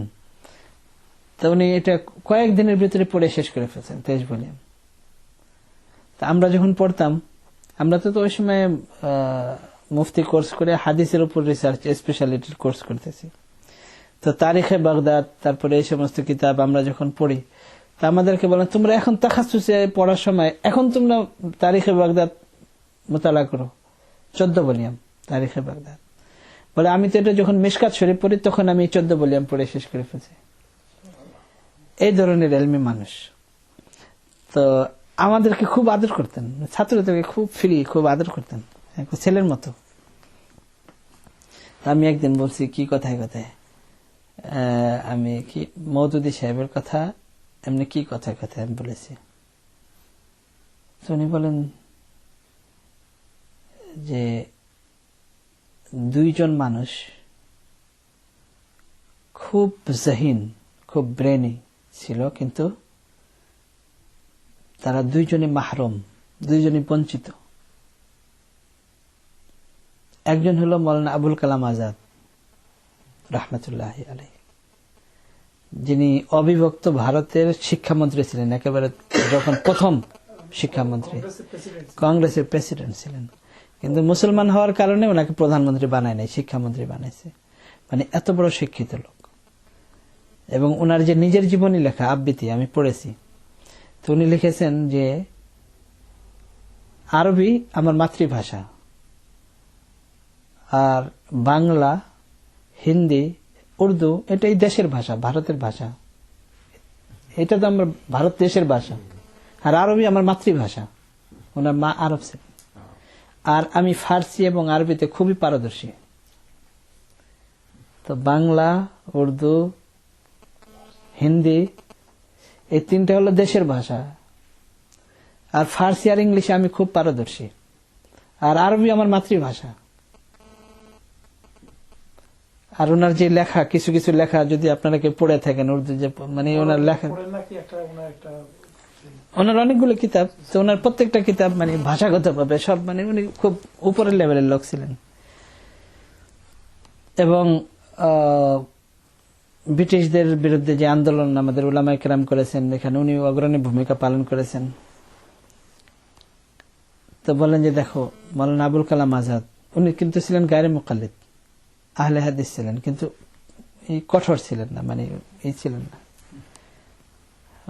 A: তো উনি এটা কয়েকদিনের ভিতরে পড়ে শেষ করে ফেলছেন 23 ভলিউম। তা আমরা যখন পড়তাম, আমরা তো ওই সময় মুফতি কোর্স করে হাদিসের উপর রিসার্চ স্পেশালিটির কোর্স করতেছি। তো তারিখে বাগদাদ, তারপরে এই সমস্ত কিতাব আমরা যখন পড়ি, তা আমাদেরকে বলেন তোমরা এখন তাখাসুসে পড়ার সময়, এখন তোমরা তারিখে বাগদাদ মোতালা করো, 14 ভলিউম তারিখে বাগদাদ। বলে আমি তো এটা যখন মিশকাত শরীফ পড়ি তখন আমি 14 ভলিউম পড়ে শেষ করে ফেলছি। এই ধরনের এলমি মানুষ। তো আমাদেরকে খুব আদর করতেন, ছাত্রদেরকে খুব ফ্রি, খুব আদর করতেন, ছেলের মতো। আমি একদিন বলছি কি কথায় কথায়, আমি কি মওদুদী সাহেবের কথা এমনি কি কথায় কথায় আমি বলেছি। উনি বলেন যে 2 জন মানুষ খুব জহিন, খুব ব্রেনি ছিল, কিন্তু তারা 2 জনই মাহরুম, 2 জনই বঞ্চিত। একজন হলো মৌলানা আবুল কালাম আজাদ রাহমাতুল্লাহি আলাইহি, যিনি অবিভক্ত ভারতের শিক্ষামন্ত্রী ছিলেন, একেবারে যখন প্রথম শিক্ষামন্ত্রী, কংগ্রেসের প্রেসিডেন্ট ছিলেন। কিন্তু মুসলমান হওয়ার কারণে ওনাকে প্রধানমন্ত্রী বানায় নাই, শিক্ষামন্ত্রী বানাইছে। মানে এত বড় শিক্ষিত লোক। এবং ওনার যে নিজের জীবনী লেখা আবৃত্তি আমি পড়েছি, তো উনি লিখেছেন যে আরবি আমার মাতৃভাষা, আর বাংলা, হিন্দি, উর্দু এটাই দেশের ভাষা, ভারতের ভাষা, এটা তো আমার ভারত দেশের ভাষা, আর আরবি আমার মাতৃভাষা। ওনার মা আরব ছিলেন। আর আমি ফার্সি এবং আরবিতে খুবই পারদর্শী। তো বাংলা, উর্দু, হিন্দি এই 3টা হলো দেশের ভাষা, আর ফার্সি আর ইংলিশে আমি খুব পারদর্শী, আর আরবি আমার মাতৃভাষা। আর ওনার যে লেখা, কিছু কিছু লেখা যদি আপনারা কেউ পড়ে থাকেন উর্দু, যে মানে ওনার লেখা, ওনার অনেকগুলো কিতাব, তো ওনার প্রত্যেকটা কিতাব মানে ভাষাগত ভাবে সব, মানে উনি খুব উপরের লেভেলের লোক ছিলেন। এবং ব্রিটিশদের বিরুদ্ধে যে আন্দোলন আমাদের উলামায়ে কেরাম করেছেন, এখানে উনি অগ্রণী ভূমিকা পালন করেছেন। তো বলেন যে দেখো মৌলানা আবুল কালাম আজাদ, উনি কিন্তু ছিলেন গায়রে মুকাল্লিদ, আহলে হাদিস ছিলেন, কিন্তু এই কঠোর ছিলেন না, মানে এই ছিলেন না।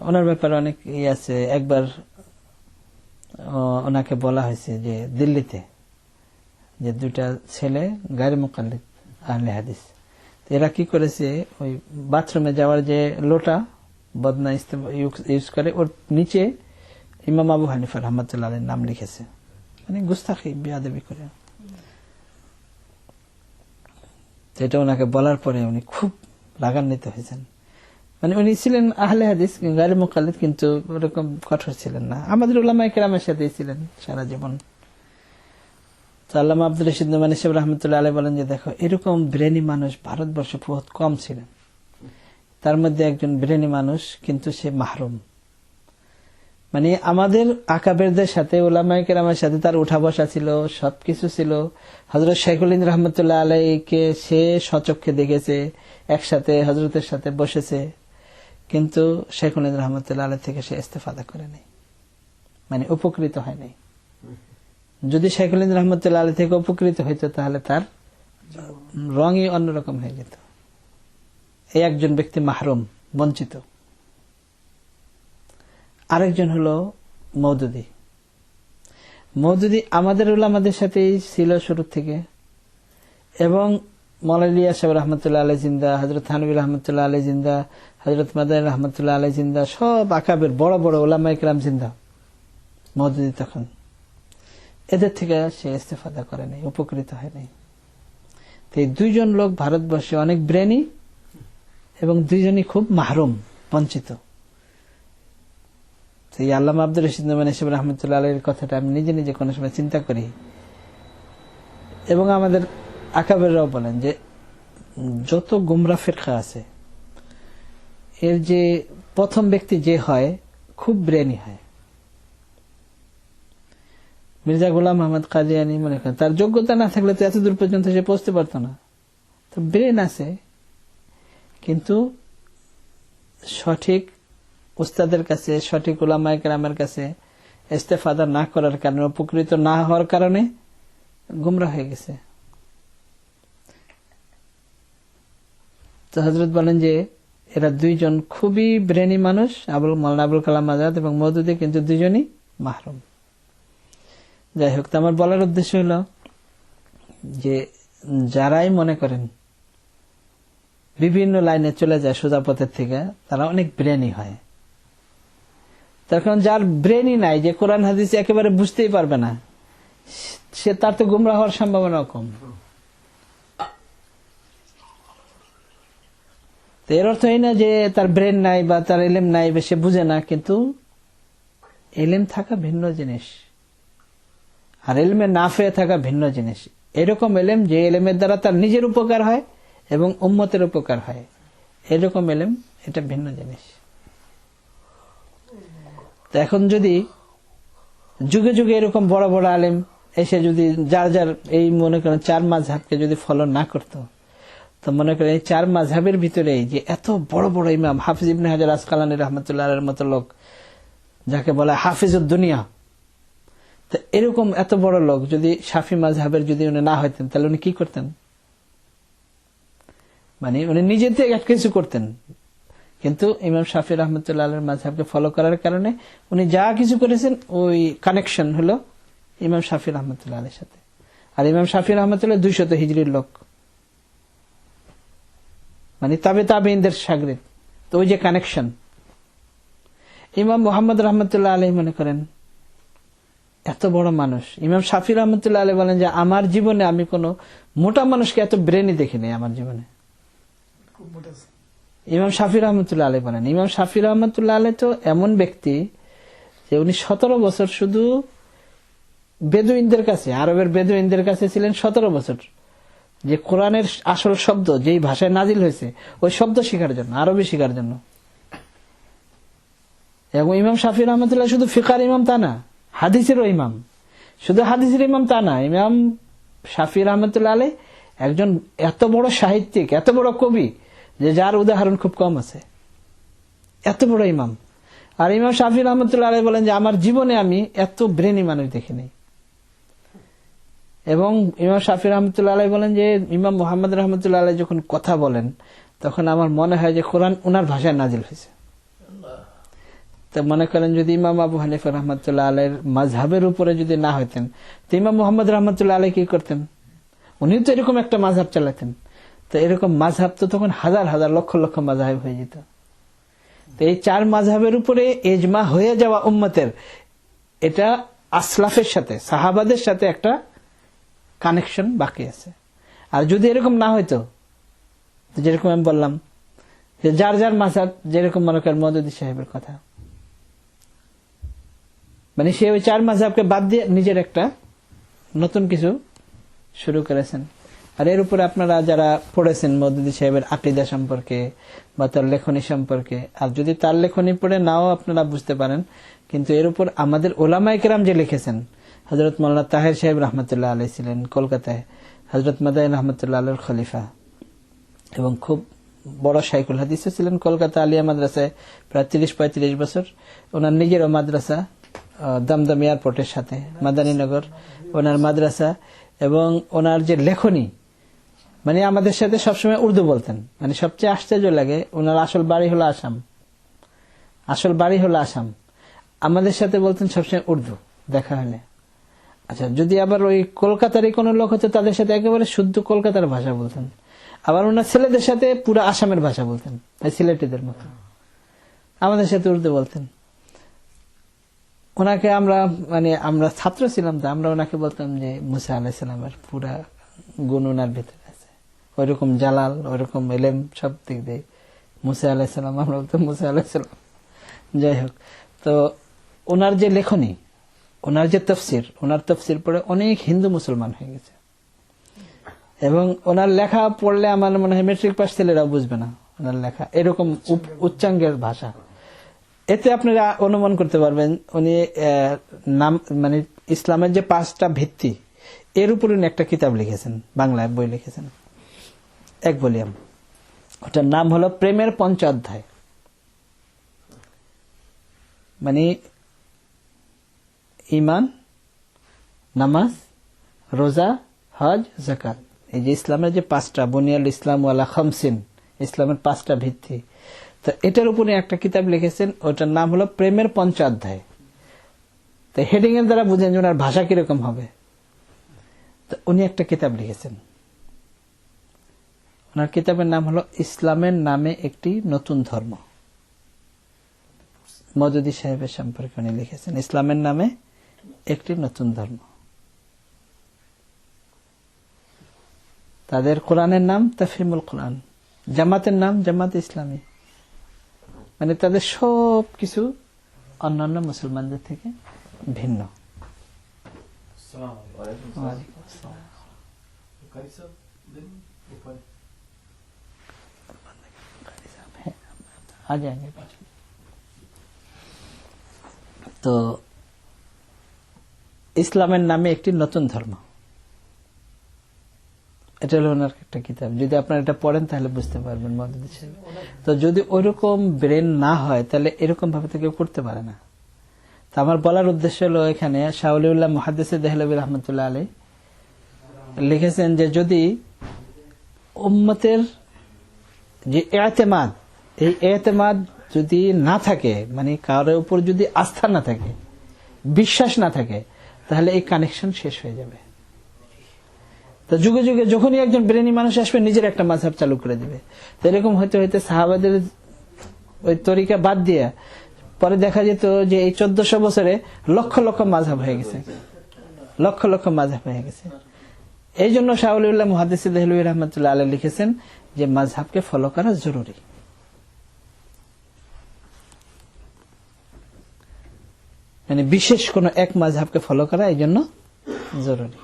A: ওনার ব্যাপারে অনেক আছে। একবার ওনাকে বলা হয়েছে যে দিল্লিতে যে 2টা ছেলে গায়রে মুকাল্লিদ আহলে হাদিস, এরা কি করেছে, ওই বাথরুমে যাওয়ার যে লোটা বদনা ইউজ করে, ওর নিচে ইমাম আবু হানিফা রাহমাতুল্লাহ আলাইহির নাম লিখেছে, মানে গুস্তাখি, বেয়াদবি করে। এটা ওনাকে বলার পরে উনি খুব রাগান্বিত হয়েছেন। মানে উনি ছিলেন আহলে হাদিস, গায়রে মুকাল্লিদ, কিন্তু ওরকম কঠোর ছিলেন না। আমাদের উলামায়ে কেরামের সাথেই ছিলেন সারা জীবন। তো আল্লামা আব্দুর রশিদ নোমানী সাহেব রাহমাতুল্লাহ আলাইহি বলেন যে দেখো এরকম ব্রেনি মানুষ ভারতবর্ষে বহুত কম ছিলেন। তার মধ্যে একজন ব্রেনি মানুষ, কিন্তু সে মাহরুম। মানে আমাদের আকাবেরদের সাথে, উলামায়ে কেরামের সাথে তার উঠা বসা ছিল, সবকিছু ছিল। হযরত শাইখুল হিন্দ রাহমাতুল্লাহ আলাইহিকে সে স্বচক্ষে দেখেছে, একসাথে হযরতের সাথে বসেছে, কিন্তু শাইখুল হিন্দ রাহমাতুল্লাহ আলাইহি থেকে সে ইস্তেফাদা করে নাই, মানে উপকৃত হয় নাই। যদি শাইখুল হিন্দ রাহমাতুল্লাহ আলাইহি থেকে উপকৃত হইতো তাহলে তার রঙই অন্যরকম হয়ে যেত। এই একজন ব্যক্তি মাহরুম, বঞ্চিত। আরেকজন হলো মওদুদী। মওদুদী আমাদের উলামাদের সাথেই ছিল শুরু থেকে, এবং মওলানা ইলিয়াস সাহেব রাহমাতুল্লাহ আলাইহি জিন্দা, হযরত থানভী রাহমাতুল্লাহ আলাইহি জিন্দা, হযরত মাদানী রাহমাতুল্লাহ আলাইহি জিন্দা, সব আকাবের বড় বড় উলামায়ে কেরাম জিন্দা। মওদুদী তখন এদের থেকে সে ইস্তেফাদা করে নাই, উপকৃত হয় নাই। তো এই 2 জন লোক ভারতবর্ষে অনেক ব্রেনি, এবং 2 জনই খুব মাহরুম, বঞ্চিত। এই আল্লামা আব্দুর রশিদ নোমানী সাহেব রাহমাতুল্লাহ আলাইহির কথাটা আমি নিজে নিজে কোনো সময় চিন্তা করি, এবং আমাদের আকাবেররাও বলেন যে যত গুমরা ফিরকা আছে, এর যে প্রথম ব্যক্তি যে হয় খুব ব্রেনি হয়। মির্জা গোলাম আহমদ কাদিয়ানী মনে করেন তার যোগ্যতা না থাকলে তো এত দূর পর্যন্ত সে পৌঁছতে পারত না। তো ব্রেন আছে, কিন্তু সঠিক উস্তাদের কাছে, সঠিক উলামায়ে কেরামের কাছে ইস্তেফাদা না করার কারণে, উপকৃত না হওয়ার কারণে গুমরাহ হয়ে গেছে। তো হযরত বলেন যে এরা 2 জন খুবই ব্রেনি মানুষ, মওলানা আবুল কালাম আজাদ এবং মওদুদী, কিন্তু 2 জনই মাহরুম। যাই হোক, আমার বলার উদ্দেশ্য হলো যে যারাই মনে করেন বিভিন্ন লাইনে চলে যায় সোজা পথের থেকে, তারা অনেক ব্রেনি হয়। তখন যার ব্রেনই নাই, যে কোরআন হাদিস একেবারে বুঝতেই পারবে না, সে তার তো গুমরা হওয়ার সম্ভাবনা কম। এর অর্থ এই না যে তার ব্রেন নাই বা তার এলেম নাই বা সে বুঝে না, কিন্তু এলেম থাকা ভিন্ন জিনিস আর এলেমে নাফে থাকা ভিন্ন জিনিস। এরকম এলেম যে এলেমের দ্বারা তার নিজের উপকার হয় এবং উম্মতের উপকার হয়, এরকম এলেম, এটা ভিন্ন জিনিস। তো এখন যদি যুগে যুগে এরকম বড় বড় আলেম এসে যদি যার যার এই মনে করেন চার মাযহাবকে যদি ফলো না করত, তো মনে করেন এই চার মাযহাবের ভিতরে যে এত বড় বড় ইমাম হাফিজ ইবনে হাজার আসকালানী রাহমাতুল্লাহ আলাইহির মতো লোক, যাকে বলা হাফিজুদ দুনিয়া, তো এরকম এত বড় লোক যদি শাফি মাযহাবের যদি উনি না হইতেন, তাহলে উনি কি করতেন? মানে উনি নিজে থেকে এক কিছু করতেন, কিন্তু ইমাম শাফি রহমতুল্লাহ আলাইহির মাযহাবকে ফলো করার কারণে উনি যা কিছু করেছেন ওই কানেকশন হলো ইমাম শাফি রহমতুল্লাহ আলাইহির সাথে। আর ইমাম শাফি রহমতুল্লাহ 200 হিজরির লোক, মানে তাবেঈনদের শাগরিদ, তো ওই যে কানেকশন। ইমাম মুহাম্মদ রহমতুল্লাহ আলাইহি মনে করেন এত বড় মানুষ, ইমাম শাফি রহমতুল্লাহ আলাইহি বলেন যে আমার জীবনে আমি কোনো মোটা মানুষকে এত ব্রেনই দেখিনি আমার জীবনে। ইমাম শাফি রহমতুল্লাহ আলাইহি বলেন, ইমাম শাফি রহমতুল্লাহ আলাইহি তো এমন ব্যক্তি যে উনি 17 বছর শুধু বেদুইনদের কাছে, আরবের বেদুইনদের কাছে ছিলেন 17 বছর, যে কোরআনের আসল শব্দ যেই ভাষায় নাজিল হয়েছে ওই শব্দ শেখার জন্য, আরবি শেখার জন্য। এবং ইমাম শাফি রহমতুল্লাহ শুধু ফিকার ইমাম তা না, হাদিসেরও ইমাম। শুধু হাদিসের ইমাম তা না, ইমাম শাফি রহমতুল্লাহ আলাইহি একজন এত বড় সাহিত্যিক, এত বড় কবি, যে যার উদাহরণ খুব কম আছে, এত বড় ইমাম। আর ইমাম শাফি রহমতুল্লাহ আলাইহি বলেন যে আমার জীবনে আমি এত ব্রেনি মানুষ দেখিনি। এবং ইমাম শাফি রহমতুল্লাহ আলাইহি বলেন যে ইমাম মুহাম্মদ রহমতুল্লাহ আলাইহি যখন কথা বলেন, তখন আমার মনে হয় যে কোরআন উনার ভাষায় নাজিল হয়েছে। তো মনে করেন যদি ইমাম আবু হানিফা রহমতুল্লাহ আলাইহির মাযহাবের উপরে যদি না হইতেন, তো ইমাম মুহাম্মদ রহমতুল্লাহ আলাইহি কি করতেন? উনিও তো এরকম একটা মাযহাব চালাতেন। তো এরকম মাযহাব তো তখন হাজার হাজার লক্ষ লক্ষ মাযহাব হয়ে যেত। তো এই চার মাযহাবের উপরে ইজমা হয়ে যাওয়া উম্মতের, এটা আসলাফের সাথে, সাহাবাদের সাথে একটা কানেকশন বাকি আছে। আর যদি এরকম না হইতো, যেরকম আমি বললাম যে যার যার মাযহাব, যেরকম মনে করেন মওদুদী সাহেবের কথা, মানে সে ওই চার মাযহাবকে বাদ দিয়ে নিজের একটা নতুন কিছু শুরু করেছেন। আর এর উপরে আপনারা যারা পড়েছেন মওদুদী সাহেবের আকীদা সম্পর্কে বা তার লেখনী সম্পর্কে, আর যদি তার লেখনী পড়ে নাও আপনারা বুঝতে পারেন, কিন্তু এর উপর আমাদের ওলামায়ে কেরাম যে লিখেছেন, হযরত মাওলানা তাহের সাহেব রহমতুল্লাহ আলাইহি ছিলেন কলকাতায় হযরত মাদানী রহমতুল্লাহ আলাইহির খলিফা, এবং খুব বড় শাইখুল হাদিসও ছিলেন কলকাতা আলিয়া মাদ্রাসায় প্রায় 30-35 বছর। ওনার নিজেরও মাদ্রাসা দমদম এয়ারপোর্টের সাথে, মাদানীনগর ওনার মাদ্রাসা। এবং ওনার যে লেখনী, মানে আমাদের সাথে সবসময় উর্দু বলতেন। মানে সবচেয়ে আশ্চর্য লাগে, ওনার আসল বাড়ি হলো আসাম, আসল বাড়ি হলো আসাম, আমাদের সাথে বলতেন সবসময় উর্দু দেখা হলে। আচ্ছা, যদি আবার ওই কলকাতারই কোনো লোক হতো, তাদের সাথে একেবারে শুদ্ধ কলকাতার ভাষা বলতেন। আবার ওনার ছেলেদের সাথে পুরো আসামের ভাষা বলতেন, সিলেটিদের মতো। আমাদের সাথে উর্দু বলতেন। ওনাকে আমরা ছাত্র ছিলাম, তো আমরা ওনাকে বলতাম যে মুসা আলাইহিস সালামের পুরা গুণ ওনার ভিতরে আছে, ওইরকম জালাল, ওইরকম এলেম, সব দিক দিয়ে মুসা আলাইহিস সালাম, আমরা বলতাম মুসা আলাইহিস সালাম। যাই হোক, তো ওনার যে লেখনী, ওনার যে তফসির, ওনার তফসির পড়ে অনেক হিন্দু মুসলমান হয়ে গেছে। এবং ওনার লেখা পড়লে আমার মনে হয় মেট্রিক পাস ছেলেরাও বুঝবে না ওনার লেখা, এরকম উচ্চাঙ্গের ভাষা। এতে আপনারা অনুমান করতে পারবেন উনি নাম, মানে ইসলামের যে 5টা ভিত্তি, এর উপর উনি একটা কিতাব লিখেছেন, বাংলায় বই লিখেছেন, এক ভলিউম। ওটার নাম হলো প্রেমের 5 অধ্যায়। মানে ঈমান, নামাজ, রোজা, হজ, যাকাত, এই যে ইসলামের যে 5টা, বুনিয়াল ইসলাম ওয়ালা খামসিন, ইসলামের 5টা ভিত্তি, তো এটার উপরে একটা কিতাব লিখেছেন, ওটার নাম হলো প্রেমের 5 অধ্যায়। তো হেডিং এর দ্বারা বুঝেন যে ওনার ভাষা কিরকম হবে। তো উনি একটা কিতাব লিখেছেন, ওনার কিতাবের নাম হলো ইসলামের নামে একটি নতুন ধর্ম। মওদুদী সাহেবের সম্পর্কে উনি লিখেছেন ইসলামের নামে একটি নতুন ধর্ম। তাদের কোরআনের নাম তাফহিমুল কোরআন, জামাতের নাম জামাত ইসলামী। মানে তাদের সব কিছু অন্যান্য মুসলমানদের থেকে ভিন্ন। তো ইসলামের নামে একটি নতুন ধর্ম, এটা হলো ওনার একটা কিতাব। যদি আপনারা এটা পড়েন তাহলে বুঝতে পারবেন মওদুদী সাহেব। তো যদি ওইরকম ব্রেন না হয় তাহলে এরকম ভাবে তো কেউ করতে পারে না। তো আমার বলার উদ্দেশ্য হলো এখানে শাহ ওলিউল্লাহ মুহাদ্দিস দেহলভী রহমতুল্লাহ আলাইহি লিখেছেন যে যদি উম্মতের যে এতেমাদ, এই এতেমাদ যদি না থাকে, মানে কারোর উপর যদি আস্থা না থাকে, বিশ্বাস না থাকে, তাহলে এই কানেকশন শেষ হয়ে যাবে। তো যুগে যুগে যখনই একজন ব্রেনী মানুষ আসবে নিজের একটা মাযহাব চালু করে দিবে। তো এরকম হইতে হইতে সাহাবাদের ওই তরিকা বাদ দিয়ে পরে দেখা যেত যে এই 1400 বছরে লক্ষ লক্ষ মাযহাব হয়ে গেছে, লক্ষ লক্ষ মাযহাব হয়ে গেছে। এই জন্য শাহ ওলিউল্লাহ মুহাদ্দিস দেহলভী রহমতুল্লাহ আলাইহি লিখেছেন যে মাযহাবকে ফলো করা জরুরি। মানে বিশেষ কোন এক মাযহাবকে ফলো করা এই জন্য জরুরি।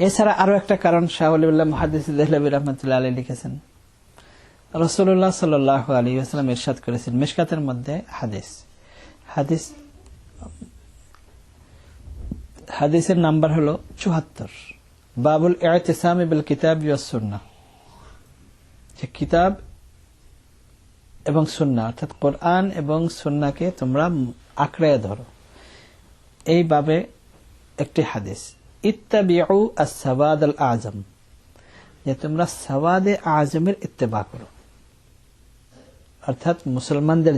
A: এছাড়া আরো একটা কারণ শাহ ওলিউল্লাহ মুহাদ্দিস দেহলভী রহমতুল্লাহ আলাইহি লিখেছেন, রাসূলুল্লাহ সাল্লাল্লাহু আলাইহি ওয়াসাল্লাম ইরশাদ করেছেন, মিশকাতের মধ্যে হাদিসের নাম্বার হলো 74, বাবুল ইতিসাম বিল কিতাব ওয়াস সুন্নাহ, যে কিতাব এবং সুন্নাহ অর্থাৎ কোরআন এবং সুন্নাহকে তোমরা আঁকড়ে ধরো। এই বাবে একটি হাদিস, ইত্তাবিউ আস-সাওয়াদ আল-আযম, যে তোমরা সাওয়াদে আজমের ইত্তেবা করো, অর্থাৎ মুসলমানদের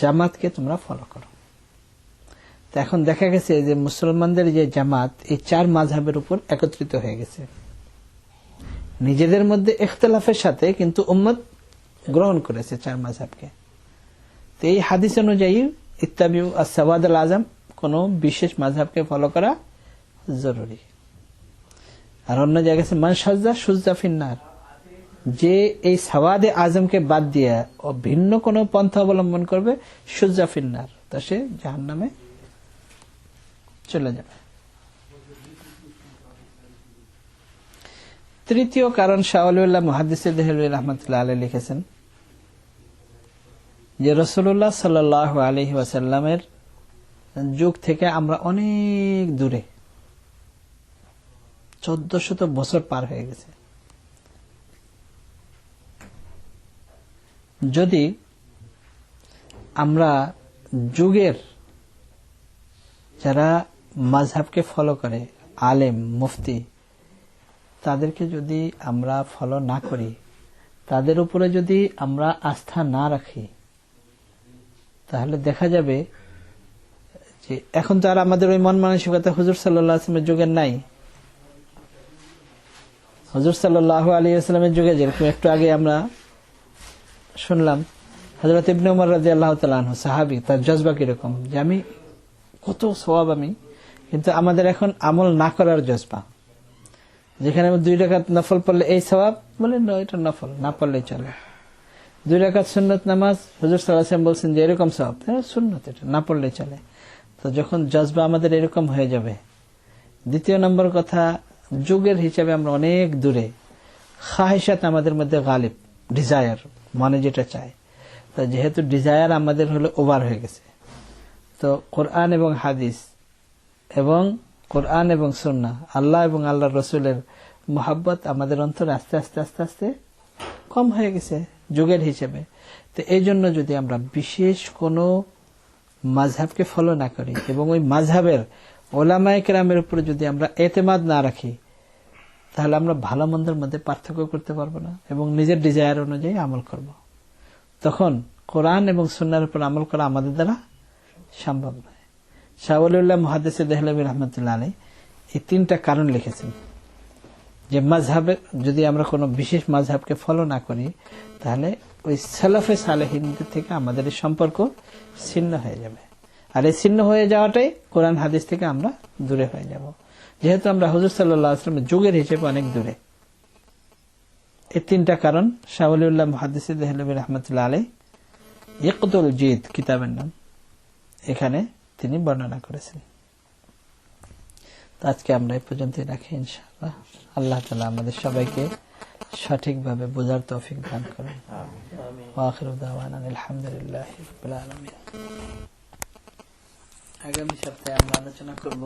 A: জামাতকে তোমরা ফলো করো। তো এখন দেখা গেছে যে মুসলমানদের যে জামাত এই 4 মাযহাবের উপর একত্রিত হয়ে গেছে, নিজেদের মধ্যে ইখতিলাফের সাথে কিন্তু উম্মত গ্রহণ করেছে 4 মাযহাবকে। তো এই হাদিস অনুযায়ী ইত্তাবিউ আস-সাওয়াদ আল-আযম, কোন বিশেষ মাযহাবকে ফলো করা জরুরি। আর অন্য জায়গায় আছে মান শাযযা শুযযা ফিন্নার, যে এই সাওয়াদে আজমকে বাদ দিয়ে ভিন্ন কোন পন্থা অবলম্বন করবে শুযযা ফিন্নার, তা সে জাহান্নামে চলে যাবে। তৃতীয় কারণ শাহ ওলিউল্লাহ মুহাদ্দিস দেহলভী রহমতুল্লাহ আলাইহি লিখেছেন যে রাসূলুল্লাহ সাল্লাল্লাহু আলাইহি ওয়াসাল্লামের যুগ থেকে আমরা অনেক দূরে, 1400 বছর পার হয়ে গেছে। যদি আমরা যুগের যারা মাযহাবকে ফলো করে আলেম মুফতি, তাদেরকে যদি আমরা ফলো না করি, তাদের উপরে যদি আমরা আস্থা না রাখি, তাহলে দেখা যাবে যে এখন তো আর আমাদের ওই মন মানসিকতা হুজুর সাল্লাল্লাহু আলাইহি ওয়াসাল্লামের যুগে নাই। হুজুর সাল্লাল্লাহু আলাইহি ওয়াসাল্লামের যুগে যেরকম একটু আগে আমরা শুনলাম হযরত ইবনে উমর রাদিয়াল্লাহু তাআলা আনহু সাহাবী, তার জজবা কিরকম যে আমি কত সওয়াব, আমি কিন্তু আমাদের এখন আমল না করার জজবা। যেখানে 2 রাকাত নফল পড়লে এই সওয়াব, বলেন না এটা নফল, না পড়লেই চলে। 2 রাকাত সুন্নাত নামাজ হুজুর সাল্লাল্লাহু আলাইহি ওয়াসাল্লাম বলছেন যে এরকম সওয়াব, সুন্নাত, এটা না পড়লেই চলে। তো যখন জজবা আমাদের এরকম হয়ে যাবে, দ্বিতীয় নম্বর কথা, যুগের হিসাবে আমরা অনেক দূরে, খাহিশাত আমাদের মধ্যে গালিব, ডিজায়ার, মনে যেটা চায়। তো যেহেতু ডিজায়ার আমাদের হলো ওভার হয়ে গেছে, তো কোরআন এবং হাদিস এবং কোরআন এবং সুন্নাহ, আল্লাহ এবং আল্লাহর রাসূলের মুহাব্বত আমাদের অন্তরে আস্তে আস্তে আস্তে আস্তে কম হয়ে গেছে যুগের হিসেবে। তো এই জন্য যদি আমরা বিশেষ কোনো মাযহাবকে ফলো না করি এবং ওই মাযহাবের উলামায়ে কেরামের উপরে যদি আমরা এতেমাদ না রাখি, তাহলে আমরা ভালো মন্দের মধ্যে পার্থক্য করতে পারবো না এবং নিজের ডিজায়ার অনুযায়ী আমল করব। তখন কোরআন এবং সুন্নাহর উপর আমল করা আমাদের দ্বারা সম্ভব নয়। শাহ ওলিউল্লাহ মুহাদ্দিস দেহলভী রহমতুল্লাহ আলাইহি এই 3টা কারণ লিখেছেন। যে মাযহাবে যদি আমরা কোনো বিশেষ মাযহাবকে ফলো না করি, তাহলে ওই সালাফে সালেহিনদের থেকে আমাদের এই সম্পর্ক ছিন্ন হয়ে যাবে। আর এই ছিন্ন হয়ে যাওয়াটাই কোরআন হাদিস থেকে আমরা দূরে হয়ে যাব, যেহেতু আমরা হুজুর সাল্লাল্লাহু আলাইহি ওয়াসাল্লামের যুগের হিসেবে অনেক দূরে। এই তিনটা কারণ শাহ ওলিউল্লাহ মুহাদ্দিস দেহলভী রাহমাতুল্লাহ আলাইহি ইকতুল জিদ কিতাবের নাম, এখানে তিনি বর্ণনা করেছেন। তো আজকে আমরা এই পর্যন্তই রাখি ইনশাআল্লাহ। আল্লাহ তাআলা আমাদের সবাইকে সঠিকভাবে বোঝার তৌফিক দান করেন। ওয়া আখিরু দাওয়ানা আলহামদুলিল্লাহি রাব্বিল আলামিন। আগামী সপ্তাহে আমরা আলোচনা করব